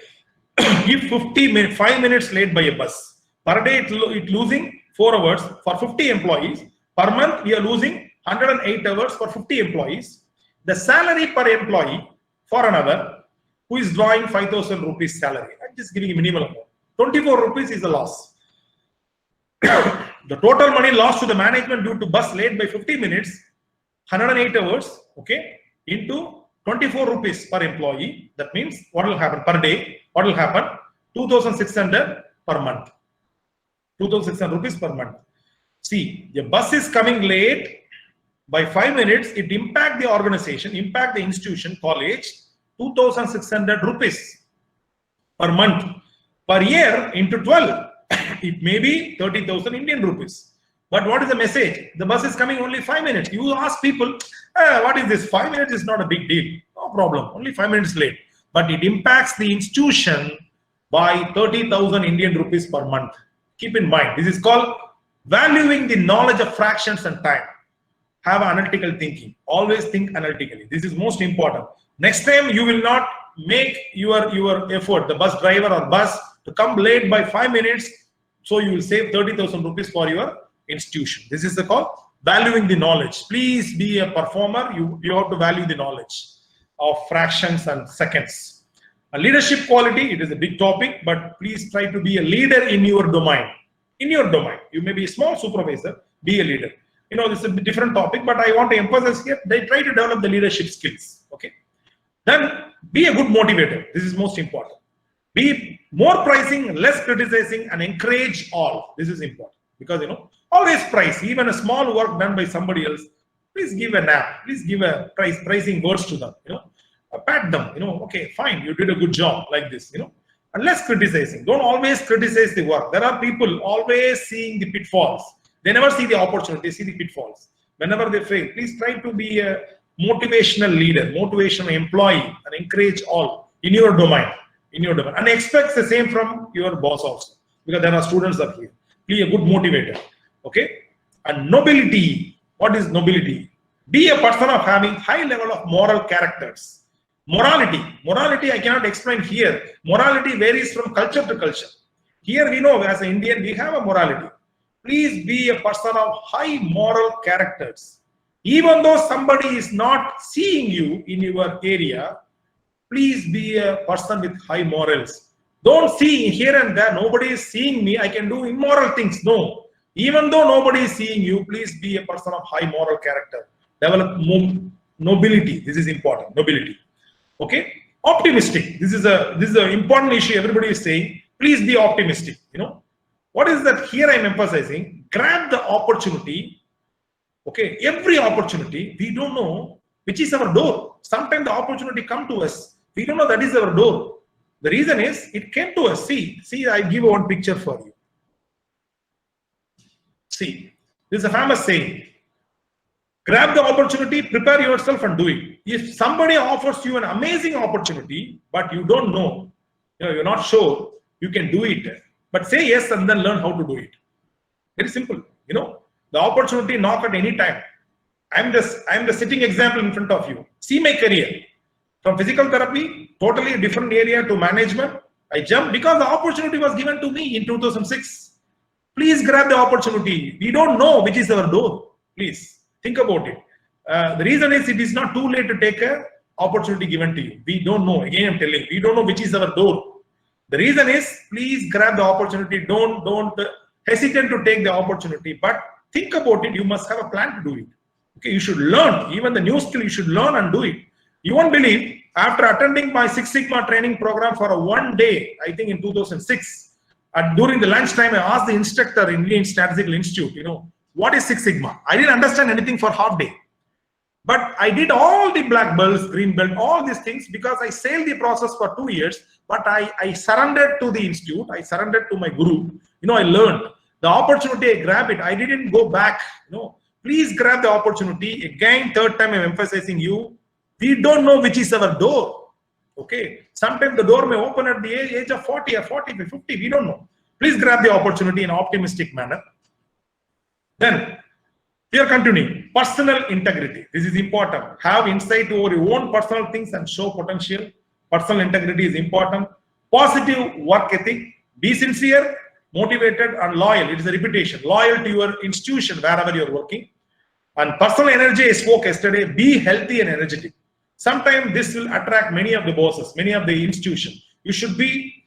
if 5 minutes late by a bus, per day it losing 4 hours for 50 employees. Per month we are losing 108 hours for 50 employees. the salary per employee for another who is drawing 5,000 rupees salary. I'm just giving a minimal amount. 24 rupees is a loss. The total money lost to the management due to bus late by 50 minutes, 108 hours, okay, into 24 rupees per employee. That means what will happen per day? What will happen? 2,600 per month. 2,600 rupees per month. See, the bus is coming late by 5 minutes. It impact the organization, impact the institution, college, 2,600 rupees per month. Per year into 12, it may be 30,000 Indian rupees. But what is the message? The bus is coming only 5 minutes. You ask people, what is this? 5 minutes is not a big deal. No problem. Only 5 minutes late. But it impacts the institution by 30,000 Indian rupees per month. Keep in mind, this is called valuing the knowledge of fractions and time. Have analytical thinking. Always think analytically. This is most important. Next time you will not make your effort, the bus driver or bus, to come late by 5 minutes. So you will save 30,000 rupees for your institution. This is called valuing the knowledge. Please be a performer. You have to value the knowledge of fractions and seconds. A leadership quality, it is a big topic, but please try to be a leader in your domain. In your domain, you may be a small supervisor, be a leader. You know, this is a different topic, but I want to emphasize here, they try to develop the leadership skills. Okay. Then be a good motivator. This is most important. Be more pricing, less criticizing, and encourage all. This is important because, you know, always price. Even a small work done by somebody else, please give a nap. Please give a pricing words to them. You know, pat them. You know, okay, fine, you did a good job like this. You know, and less criticizing. Don't always criticize the work. There are people always seeing the pitfalls. They never see the opportunity. They see the pitfalls. Whenever they fail, please try to be a motivational leader, motivational employee, and encourage all in your domain. And expect the same from your boss also, because there are students up here. Be a good motivator. Okay. And nobility. What is nobility? Be a person of having high level of moral characters. Morality I cannot explain here. Morality varies from culture to culture. Here we know as an Indian we have a morality. Please be a person of high moral characters. Even though somebody is not seeing you in your area, please be a person with high morals. Don't see here and there, nobody is seeing me, I can do immoral things. No. Even though nobody is seeing you, please be a person of high moral character. Develop nobility. This is important. Nobility. Okay. Optimistic. This is an important issue everybody is saying. Please be optimistic. You know. What is that here I am emphasizing? Grab the opportunity. Okay. Every opportunity, we don't know which is our door. Sometimes the opportunity come to us. We don't know that is our door. The reason is it came to us. See, I give one picture for you. See, this is a famous saying. Grab the opportunity, prepare yourself and do it. If somebody offers you an amazing opportunity, but you don't know, you're not sure, you can do it. But say yes and then learn how to do it. Very simple. You know, the opportunity knock at any time. I'm the sitting example in front of you. See my career. From physical therapy, totally a different area to management. I jumped because the opportunity was given to me in 2006. Please grab the opportunity. We don't know which is our door. Please think about it. The reason is it is not too late to take an opportunity given to you. We don't know. Again, I'm telling you, we don't know which is our door. The reason is please grab the opportunity. Don't hesitate to take the opportunity. But think about it. You must have a plan to do it. Okay, you should learn. Even the new skill, you should learn and do it. You won't believe, after attending my Six Sigma training program for one day, I think in 2006, during the lunchtime, I asked the instructor in Indian Statistical Institute, you know, what is Six Sigma? I didn't understand anything for half day. But I did all the black belts, green belt, all these things because I sailed the process for 2 years. But I surrendered to the institute. I surrendered to my guru. You know, I learned. The opportunity, I grabbed it. I didn't go back. You know, please grab the opportunity. Again, third time I'm emphasizing you. We don't know which is our door. Okay. Sometimes the door may open at the age of 40 or 40 or 50. We don't know. Please grab the opportunity in an optimistic manner. Then, here continuing. Personal integrity. This is important. Have insight over your own personal things and show potential. Personal integrity is important. Positive work ethic. Be sincere, motivated, and loyal. It is a reputation. Loyal to your institution wherever you are working. And personal energy, I spoke yesterday, be healthy and energetic. Sometimes this will attract many of the bosses, many of the institutions. You should be,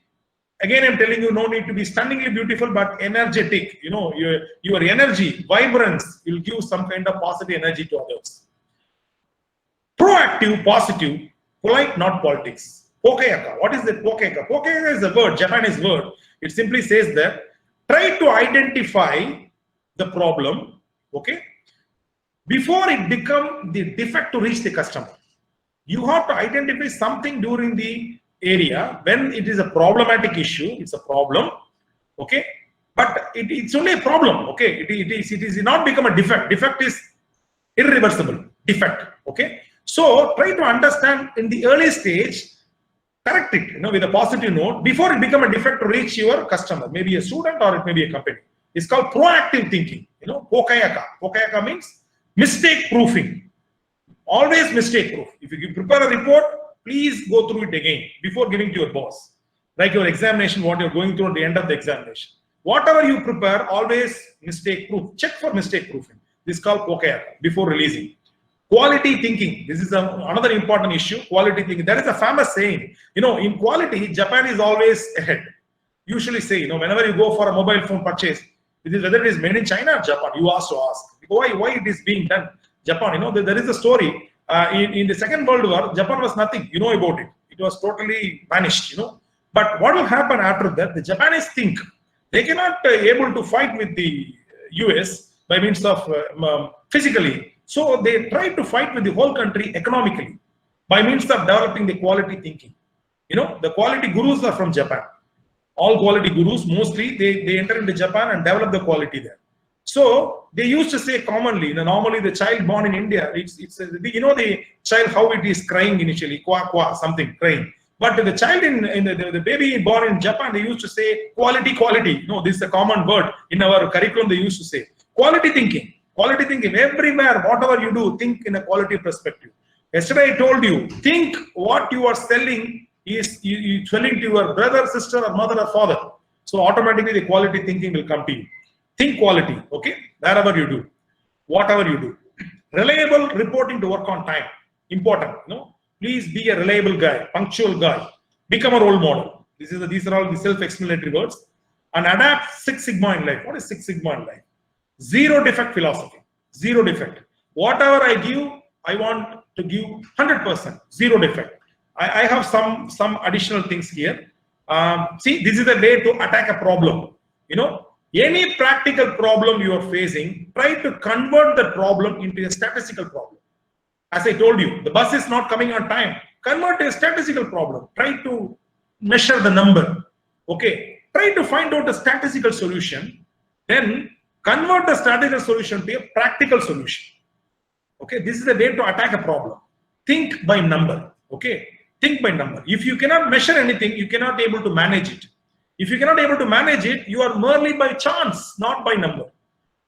again, I'm telling you, no need to be stunningly beautiful, but energetic. You know, your energy, vibrance will give some kind of positive energy to others. Proactive, positive, polite, not politics. Pokeyaka. What is that pokeyaka? Pokeyaka is a word, Japanese word. It simply says that try to identify the problem, okay, before it become the defect to reach the customer. You have to identify something during the area when it is a problematic issue. It's a problem, okay, but it's only a problem, okay. It is not become a defect. Defect is irreversible. Defect, okay. So try to understand in the early stage, correct it, you know, with a positive note before it become a defect to reach your customer, maybe a student or it may be a company. It's called proactive thinking. You know, pokayaka. Pokayaka means mistake proofing. Always mistake proof. If you prepare a report, please go through it again before giving to your boss. Like your examination, what you're going through at the end of the examination. Whatever you prepare, always mistake proof. Check for mistake proofing. This is called pokayaka before releasing. Quality thinking. This is another important issue. Quality thinking. There is a famous saying. You know, in quality, Japan is always ahead. Usually say, you know, whenever you go for a mobile phone purchase, whether it is made in China or Japan, you have to ask why it is being done. Japan, you know, there is a story in the Second World War. Japan was nothing, you know about it. It was totally vanished, you know. But what will happen after that? The Japanese think they cannot able to fight with the US by means of physically. So they try to fight with the whole country economically by means of developing the quality thinking. You know, the quality gurus are from Japan. All quality gurus, mostly they enter into Japan and develop the quality there. So they used to say commonly, normally the child born in India, it's you know, the child how it is crying initially, qua qua something crying. But the child the baby born in Japan, they used to say quality. No, this is a common word in our curriculum. They used to say quality thinking. Quality thinking everywhere, whatever you do, think in a quality perspective. Yesterday I told you, think what you are selling is you selling to your brother, sister, or mother or father. So automatically the quality thinking will come to you. Think quality, okay? Wherever you do, whatever you do. Reliable reporting to work on time. Important, you know. Please be a reliable guy, punctual guy. Become a role model. These are all the self-explanatory words. And adapt Six Sigma in life. What is Six Sigma in life? Zero defect philosophy. Zero defect. Whatever I give, I want to give 100%. Zero defect. I have some additional things here. See, this is the way to attack a problem. You know, any practical problem you are facing, try to convert the problem into a statistical problem. As I told you, the bus is not coming on time. Convert a statistical problem. Try to measure the number. Okay. Try to find out a statistical solution. Then convert the statistical solution to a practical solution. Okay. This is the way to attack a problem. Think by number. Okay. Think by number. If you cannot measure anything, you cannot be able to manage it. If you cannot be able to manage it, you are merely by chance, not by number.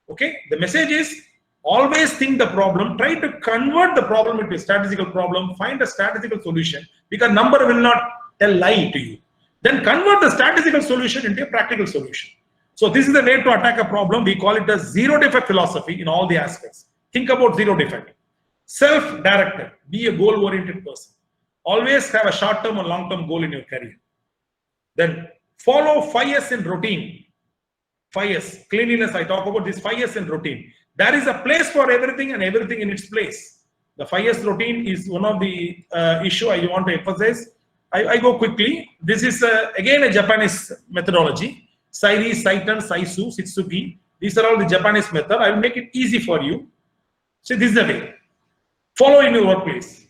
Okay. The message is always think the problem. Try to convert the problem into a statistical problem. Find a statistical solution because number will not tell lie to you. Then convert the statistical solution into a practical solution. So this is the way to attack a problem. We call it a zero defect philosophy in all the aspects. Think about zero defect. Self-directed. Be a goal-oriented person. Always have a short-term and long-term goal in your career. Then follow 5S in routine. 5S. Cleanliness, I talk about this 5S in routine. There is a place for everything and everything in its place. The 5S routine is one of the issue I want to emphasize. I go quickly. This is again a Japanese methodology. Sairi, Saitan, Saisu, Sitsuki. These are all the Japanese method. I will make it easy for you. So this is the way. Follow in your workplace.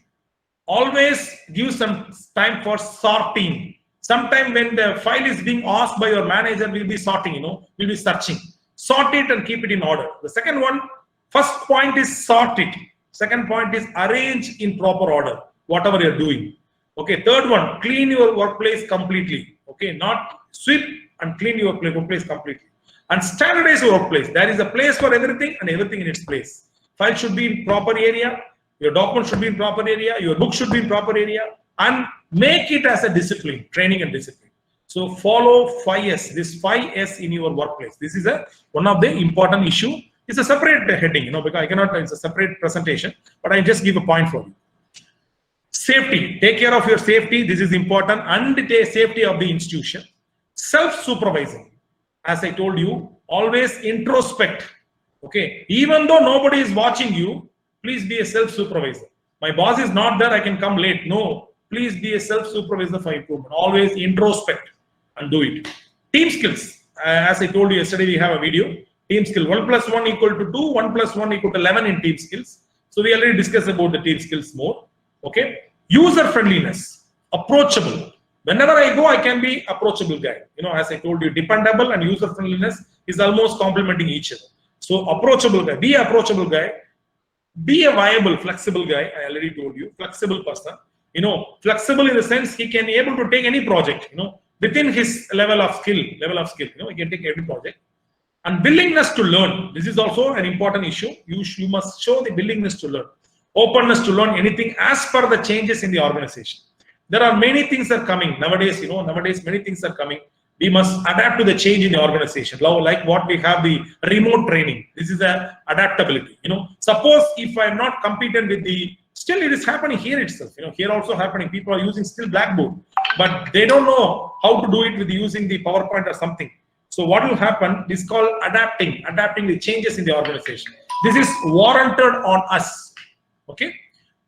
Always give some time for sorting. Sometime when the file is being asked by your manager, we'll be sorting, you know, we'll be searching. Sort it and keep it in order. The second one, first point is sort it. Second point is arrange in proper order, whatever you're doing. Okay, third one, clean your workplace completely. Okay, not sweep and clean your workplace completely. And standardize your workplace. There is a place for everything and everything in its place. File should be in proper area. Your document should be in proper area. Your book should be in proper area. And make it as a discipline, training and discipline. So follow 5S, this 5S in your workplace. This is one of the important issue. It's a separate heading, because I cannot, it's a separate presentation, but I just give a point for you. Safety, take care of your safety. This is important, and the safety of the institution. Self-supervising, as I told you, always introspect. Okay, even though nobody is watching you, please be a self-supervisor. My boss is not there, I can come late. No, please be a self-supervisor for improvement. Always introspect and do it. Team skills, as I told you yesterday, we have a video. Team skill, 1 + 1 = 2, 1 + 1 = 11 in team skills. So we already discussed about the team skills more. Okay, user friendliness, approachable. Whenever I go, I can be approachable guy. As I told you, dependable and user friendliness is almost complementing each other. So approachable guy, be approachable guy, be a viable, flexible guy. I already told you, flexible person. Flexible in the sense he can able to take any project. Within his level of skill. He can take every project. And willingness to learn. This is also an important issue. You must show the willingness to learn, openness to learn anything as per the changes in the organization. There are many things that are coming nowadays. Nowadays many things are coming. We must adapt to the change in the organization. Like what we have the remote training. This is the adaptability. Suppose if I am not competent with the, still it is happening here itself. Here also happening. People are using still Blackboard, but they don't know how to do it with using the PowerPoint or something. So what will happen is called adapting the changes in the organization. This is warranted on us. Okay.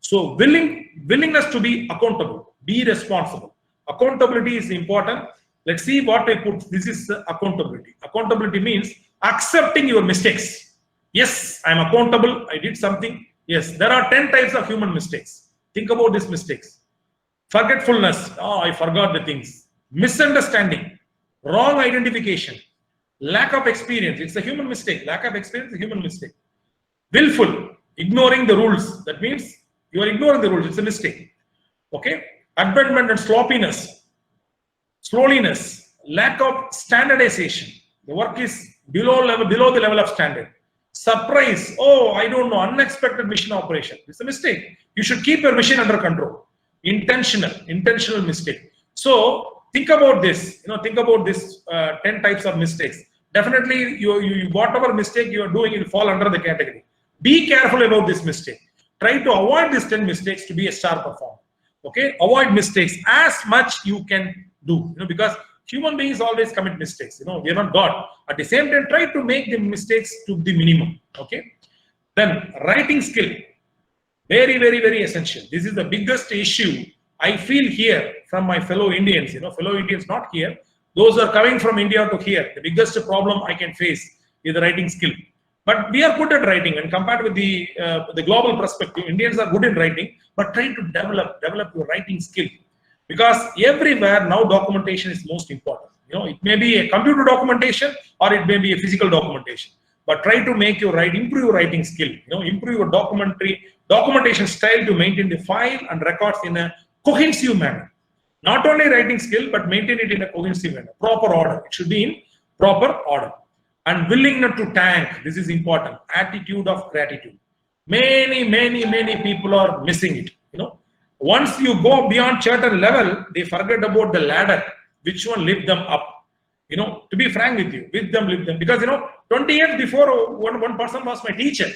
So willingness to be accountable, be responsible. Accountability is important. Let's see what I put. This is accountability. Accountability means accepting your mistakes. Yes, I'm accountable. I did something. Yes, there are 10 types of human mistakes. Think about these mistakes. Forgetfulness. Oh, I forgot the things. Misunderstanding. Wrong identification. Lack of experience. It's a human mistake. Lack of experience is a human mistake. Willful. Ignoring the rules. That means you are ignoring the rules. It's a mistake. Okay. Abandonment and sloppiness. Slowness. Lack of standardization. The work is below the level of standard. Surprise. Oh, I don't know. Unexpected mission operation. It's a mistake. You should keep your mission under control. Intentional mistake. So think about this. Think about this 10 types of mistakes. Definitely, you whatever mistake you are doing, it will fall under the category. Be careful about this mistake. Try to avoid these 10 mistakes to be a star performer. Okay, avoid mistakes as much you can do. Because human beings always commit mistakes. We are not God. At the same time, try to make the mistakes to the minimum. Okay. Then writing skill, very, very, very essential. This is the biggest issue I feel here from my fellow Indians. Fellow Indians not here. Those are coming from India to here. The biggest problem I can face is the writing skill. But we are good at writing, and compared with the global perspective, Indians are good in writing. But try to develop your writing skill, because everywhere now documentation is most important. It may be a computer documentation or it may be a physical documentation. But try to make improve your writing skill. Improve your documentation style to maintain the file and records in a cohesive manner. Not only writing skill, but maintain it in a cohesive manner. Proper order. It should be in proper order. And willingness to thank. This is important. Attitude of gratitude. Many people are missing it. Once you go beyond certain level, they forget about the ladder. Which one lift them up? To be frank with you, lift them. Because 20 years before, one person was my teacher.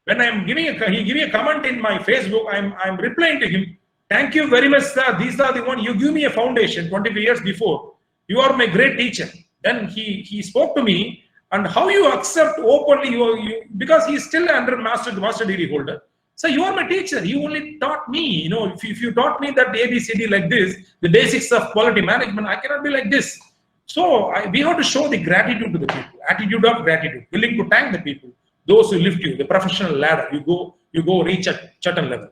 When I'm he gave me a comment in my Facebook, I'm replying to him. Thank you very much, sir. These are the one you give me a foundation 25 years before. You are my great teacher. Then he spoke to me, and how you accept openly because he is still under master degree holder. So you are my teacher. You only taught me. If you taught me that ABCD like this, the basics of quality management, I cannot be like this. So we have to show the gratitude to the people. Attitude of gratitude. Willing to thank the people. Those who lift you, the professional ladder. You go reach a certain level.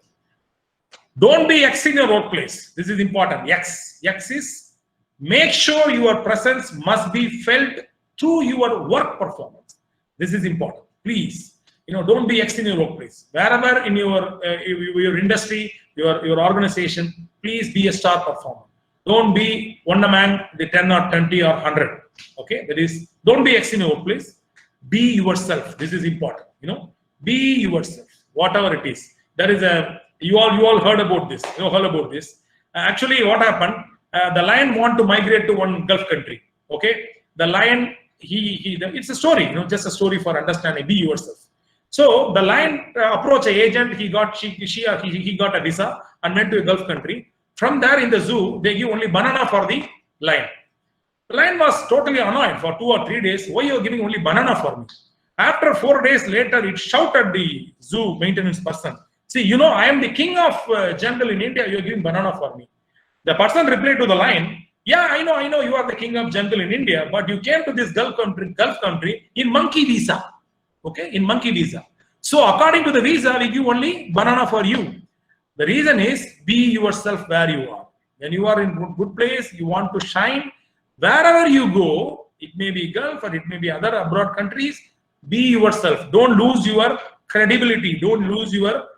Don't be X in your workplace. This is important. X is make sure your presence must be felt through your work performance. This is important. Please, don't be X in your workplace. Wherever in your industry, your organization, please be a star performer. Don't be one man, the 10 or 20 or 100. Okay, that is, don't be X in your workplace. Be yourself. This is important. Be yourself. Whatever it is. There is you all heard about this. Actually, what happened? The lion want to migrate to one Gulf country. Okay, the lion it's a story, just a story for understanding. Be yourself. So the lion approached an agent. He got he got a visa and went to a Gulf country. From there in the zoo, they give only banana for the lion. The lion was totally annoyed for 2 or 3 days. Why you are giving only banana for me? After 4 days later, it shouted the zoo maintenance person, see, I am the king of jungle in India. You are giving banana for me. The person replied to the lion, yeah, I know you are the king of jungle in India, but you came to this Gulf country in monkey visa. Okay, in monkey visa. So according to the visa, we give only banana for you. The reason is, be yourself where you are. When you are in good place, you want to shine. Wherever you go, it may be Gulf or it may be other abroad countries, be yourself. Don't lose your credibility. Don't lose your,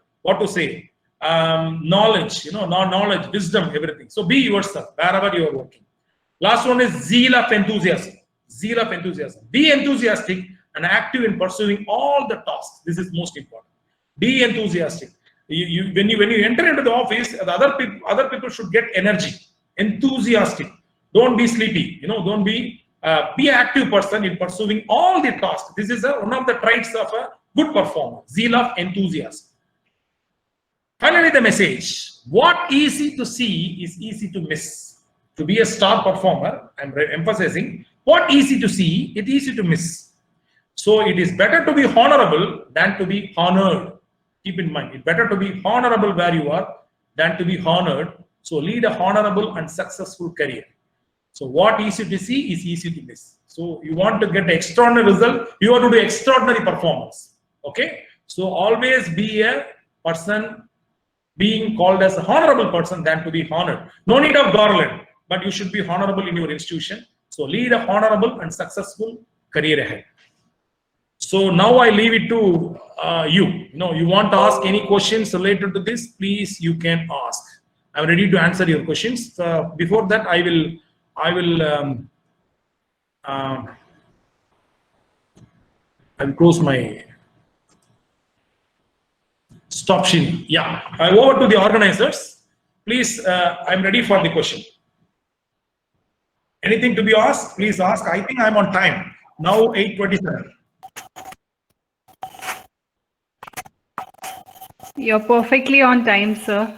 knowledge, knowledge, wisdom, everything. So be yourself wherever you are working. Last one is zeal of enthusiasm. Zeal of enthusiasm. Be enthusiastic and active in pursuing all the tasks. This is most important. Be enthusiastic. When you enter into the office, the other people should get energy. Enthusiastic. Don't be sleepy. Don't be an active person in pursuing all the tasks. This is one of the traits of a good performer. Zeal of enthusiasm. Finally, the message. What easy to see is easy to miss. To be a star performer, I'm emphasizing, what easy to see, it's easy to miss. So it is better to be honorable than to be honored. Keep in mind, it's better to be honorable where you are than to be honored. So lead a honorable and successful career. So what easy to see is easy to miss. So you want to get extraordinary result, you have to do extraordinary performance. Okay? So always be a person being called as a honorable person than to be honored. No need of garland, but you should be honorable in your institution. So lead a honorable and successful career ahead. So now I leave it to you. You want to ask any questions related to this, please, you can ask. I'm ready to answer your questions. Before that, I will close my stop sharing. Yeah, over to the organizers. Please, I'm ready for the question. Anything to be asked, please ask. I think I'm on time. Now 8:27. You're perfectly on time, sir.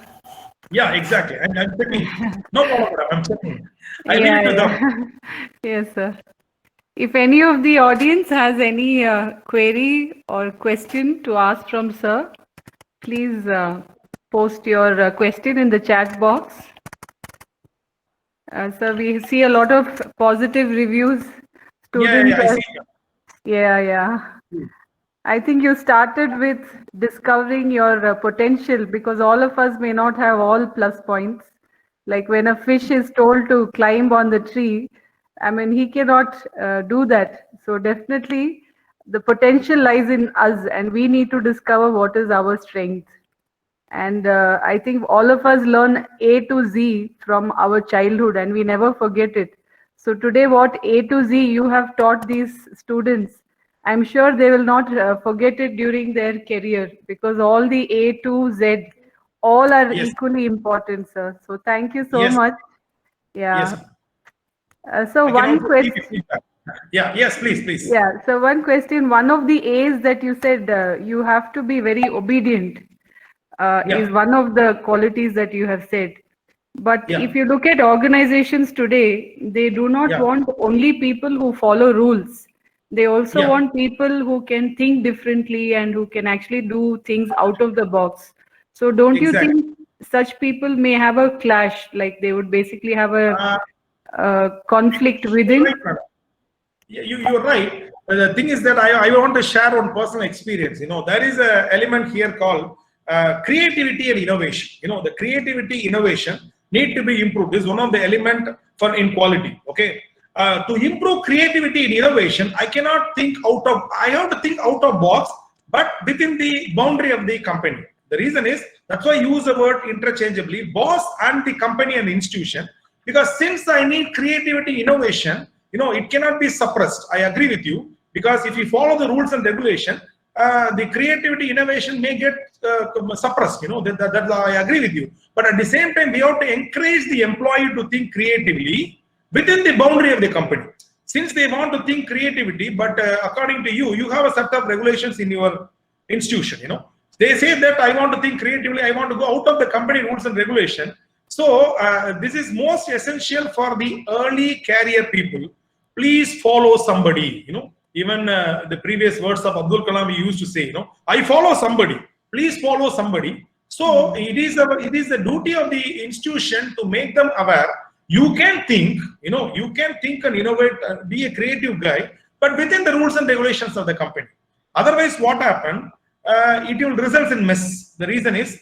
Yeah, exactly. I'm checking. No problem. I'm checking. I leave it to them. Yes, sir. If any of the audience has any query or question to ask from sir, please post your question in the chat box. Sir, we see a lot of positive reviews. Students I see. Yeah. I think you started with discovering your potential, because all of us may not have all plus points. Like when a fish is told to climb on the tree, I mean, he cannot do that. So definitely the potential lies in us, and we need to discover what is our strength. And I think all of us learn A to Z from our childhood, and we never forget it. So today, what A to Z you have taught these students, I'm sure they will not forget it during their career, because all the A to Z, all are equally important, sir. So thank you so much. Yeah. Yes. So one question. Yeah. Yes, please. Yeah. So one question. One of the A's that you said, you have to be very obedient. Is one of the qualities that you have said. But if you look at organizations today, they do not want only people who follow rules. They also want people who can think differently and who can actually do things out of the box. So don't you think such people may have a clash, like they would basically have a conflict within? You're right. The thing is that I want to share one personal experience. There is an element here called creativity and innovation. The creativity, innovation need to be improved. This is one of the element for inequality. Okay. To improve creativity and innovation, I have to think out of box, but within the boundary of the company. The reason is, that's why I use the word interchangeably, boss and the company and the institution, because since I need creativity, innovation, it cannot be suppressed. I agree with you, because if you follow the rules and regulation, the creativity, innovation may get suppressed. That I agree with you. But at the same time, we have to encourage the employee to think creatively within the boundary of the company. since they want to think creativity, but according to you, you have a set of regulations in your institution, you know. They say that I want to think creatively, I want to go out of the company rules and regulation. So this is most essential for the early career people. Please follow somebody, you know. Even the previous words of Abdul Kalam, he used to say, you know, I follow somebody. Please follow somebody. So it is the duty of the institution to make them aware. You can think, you know, you can think and innovate, be a creative guy, but within the rules and regulations of the company. Otherwise, what happened? It will result in mess. The reason is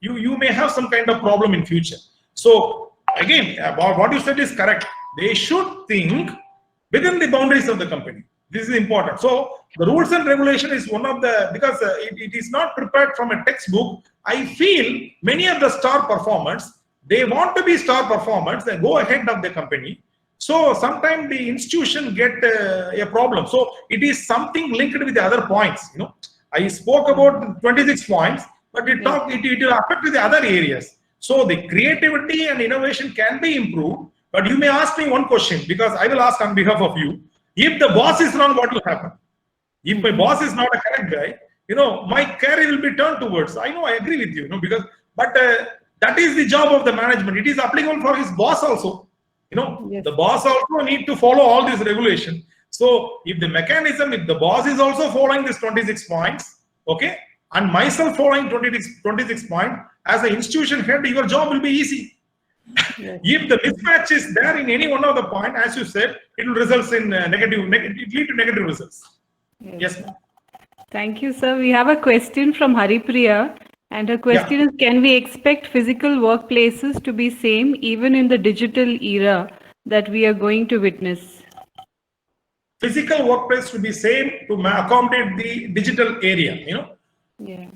you may have some kind of problem in future. So again, what you said is correct. They should think within the boundaries of the company. This is important. So the rules and regulation is one of the, because it is not prepared from a textbook. I feel many of the star performers, they want to be star performers, they go ahead of the company. So sometimes the institution get a problem. So it is something linked with the other points, you know. I spoke about 26 points, but it will affect the other areas. So the creativity and innovation can be improved. But you may ask me one question, because I will ask on behalf of you. If the boss is wrong, what will happen? If my boss is not a correct guy, you know, my career will be turned towards. I know, I agree with you, you know, because, but that is the job of the management. It is applicable for his boss also. You know, the boss also need to follow all these regulations. So if the mechanism, if the boss is also following this 26 points, okay, and myself following 26 points, as an institution head, your job will be easy. If the mismatch is there in any one of the point, as you said, it will result in it lead to negative results. Yes, ma'am. Thank you, sir. We have a question from Haripriya, and her question is, can we expect physical workplaces to be same even in the digital era that we are going to witness? Physical workplace to be same to accommodate the digital area, you know.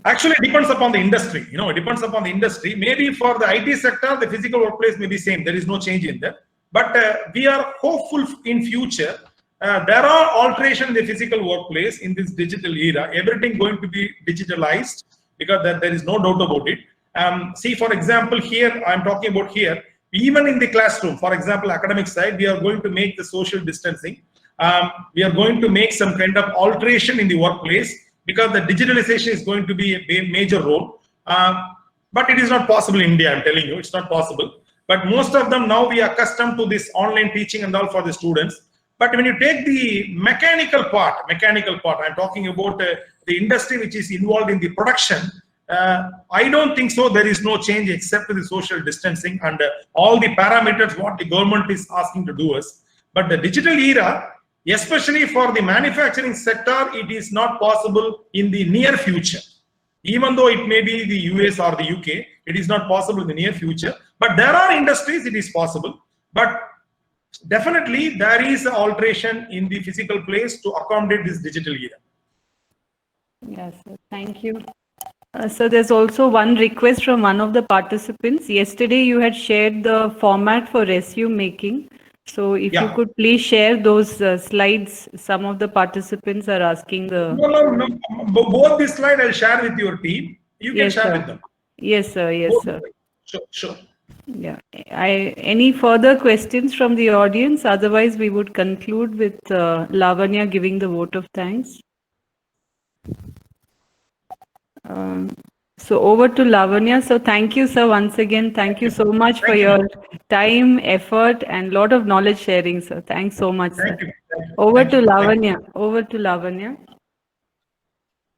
Actually, it depends upon the industry. You know, it depends upon the industry. Maybe for the IT sector, the physical workplace may be same. There is no change in that. But we are hopeful in future. There are alterations in the physical workplace in this digital era. Everything going to be digitalized, because there is no doubt about it. See, for example, here I'm talking about here. Even in the classroom, for example, academic side, we are going to make the social distancing. We are going to make some kind of alteration in the workplace, because the digitalization is going to be a major role. But it is not possible in India, I'm telling you, it's not possible. But most of them now we are accustomed to this online teaching and all for the students. But when you take the mechanical part, I'm talking about the industry which is involved in the production, I don't think so. There is no change except the social distancing and all the parameters what the government is asking to do us. But the digital era, especially for the manufacturing sector, it is not possible in the near future. Even though it may be the US or the UK, it is not possible in the near future. But there are industries it is possible. But definitely there is an alteration in the physical place to accommodate this digital era. Yes, sir. Thank you. So there's also one request from one of the participants. Yesterday you had shared the format for resume making. So if you could please share those slides, some of the participants are asking the... No. Both the slide I'll share with your team. You can share with them. Yes, sir. Yes, sir. Sure. Yeah. Any further questions from the audience? Otherwise, we would conclude with Lavanya giving the vote of thanks. So over to Lavanya. So thank you, sir, once again. Thank you so much for your time, effort, and lot of knowledge sharing, sir. Thanks so much, sir. Over to Lavanya.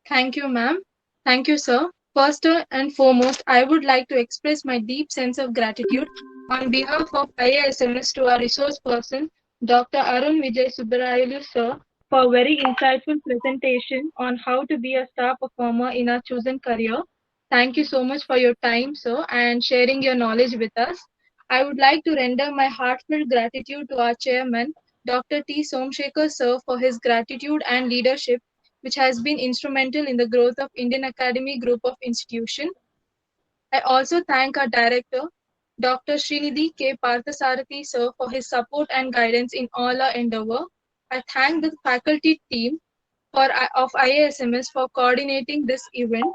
Thank you, ma'am. Thank you, sir. First and foremost, I would like to express my deep sense of gratitude on behalf of IASMS to our resource person, Dr. Arun Vijay Subbarayalu, sir, for a very insightful presentation on how to be a star performer in our chosen career. Thank you so much for your time, sir, and sharing your knowledge with us. I would like to render my heartfelt gratitude to our chairman, Dr. T. Somshekhar, sir, for his gratitude and leadership, which has been instrumental in the growth of Indian Academy Group of Institution. I also thank our director, Dr. Srinidhi K. Parthasarathi, sir, for his support and guidance in all our endeavor. I thank the faculty team of IASMS for coordinating this event.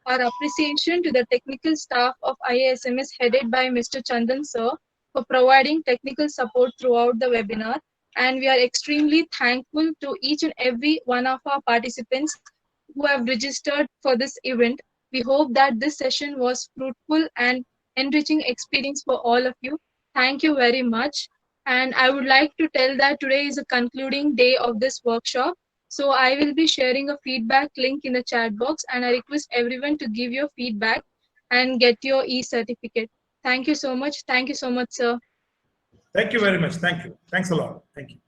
Our appreciation to the technical staff of IASMS headed by Mr. Chandan, sir, for providing technical support throughout the webinar. and we are extremely thankful to each and every one of our participants who have registered for this event. We hope that this session was fruitful and enriching experience for all of you. Thank you very much. And I would like to tell that today is a concluding day of this workshop. So I will be sharing a feedback link in the chat box, and I request everyone to give your feedback and get your e-certificate. Thank you so much. Thank you so much, sir. Thank you very much. Thank you. Thanks a lot. Thank you.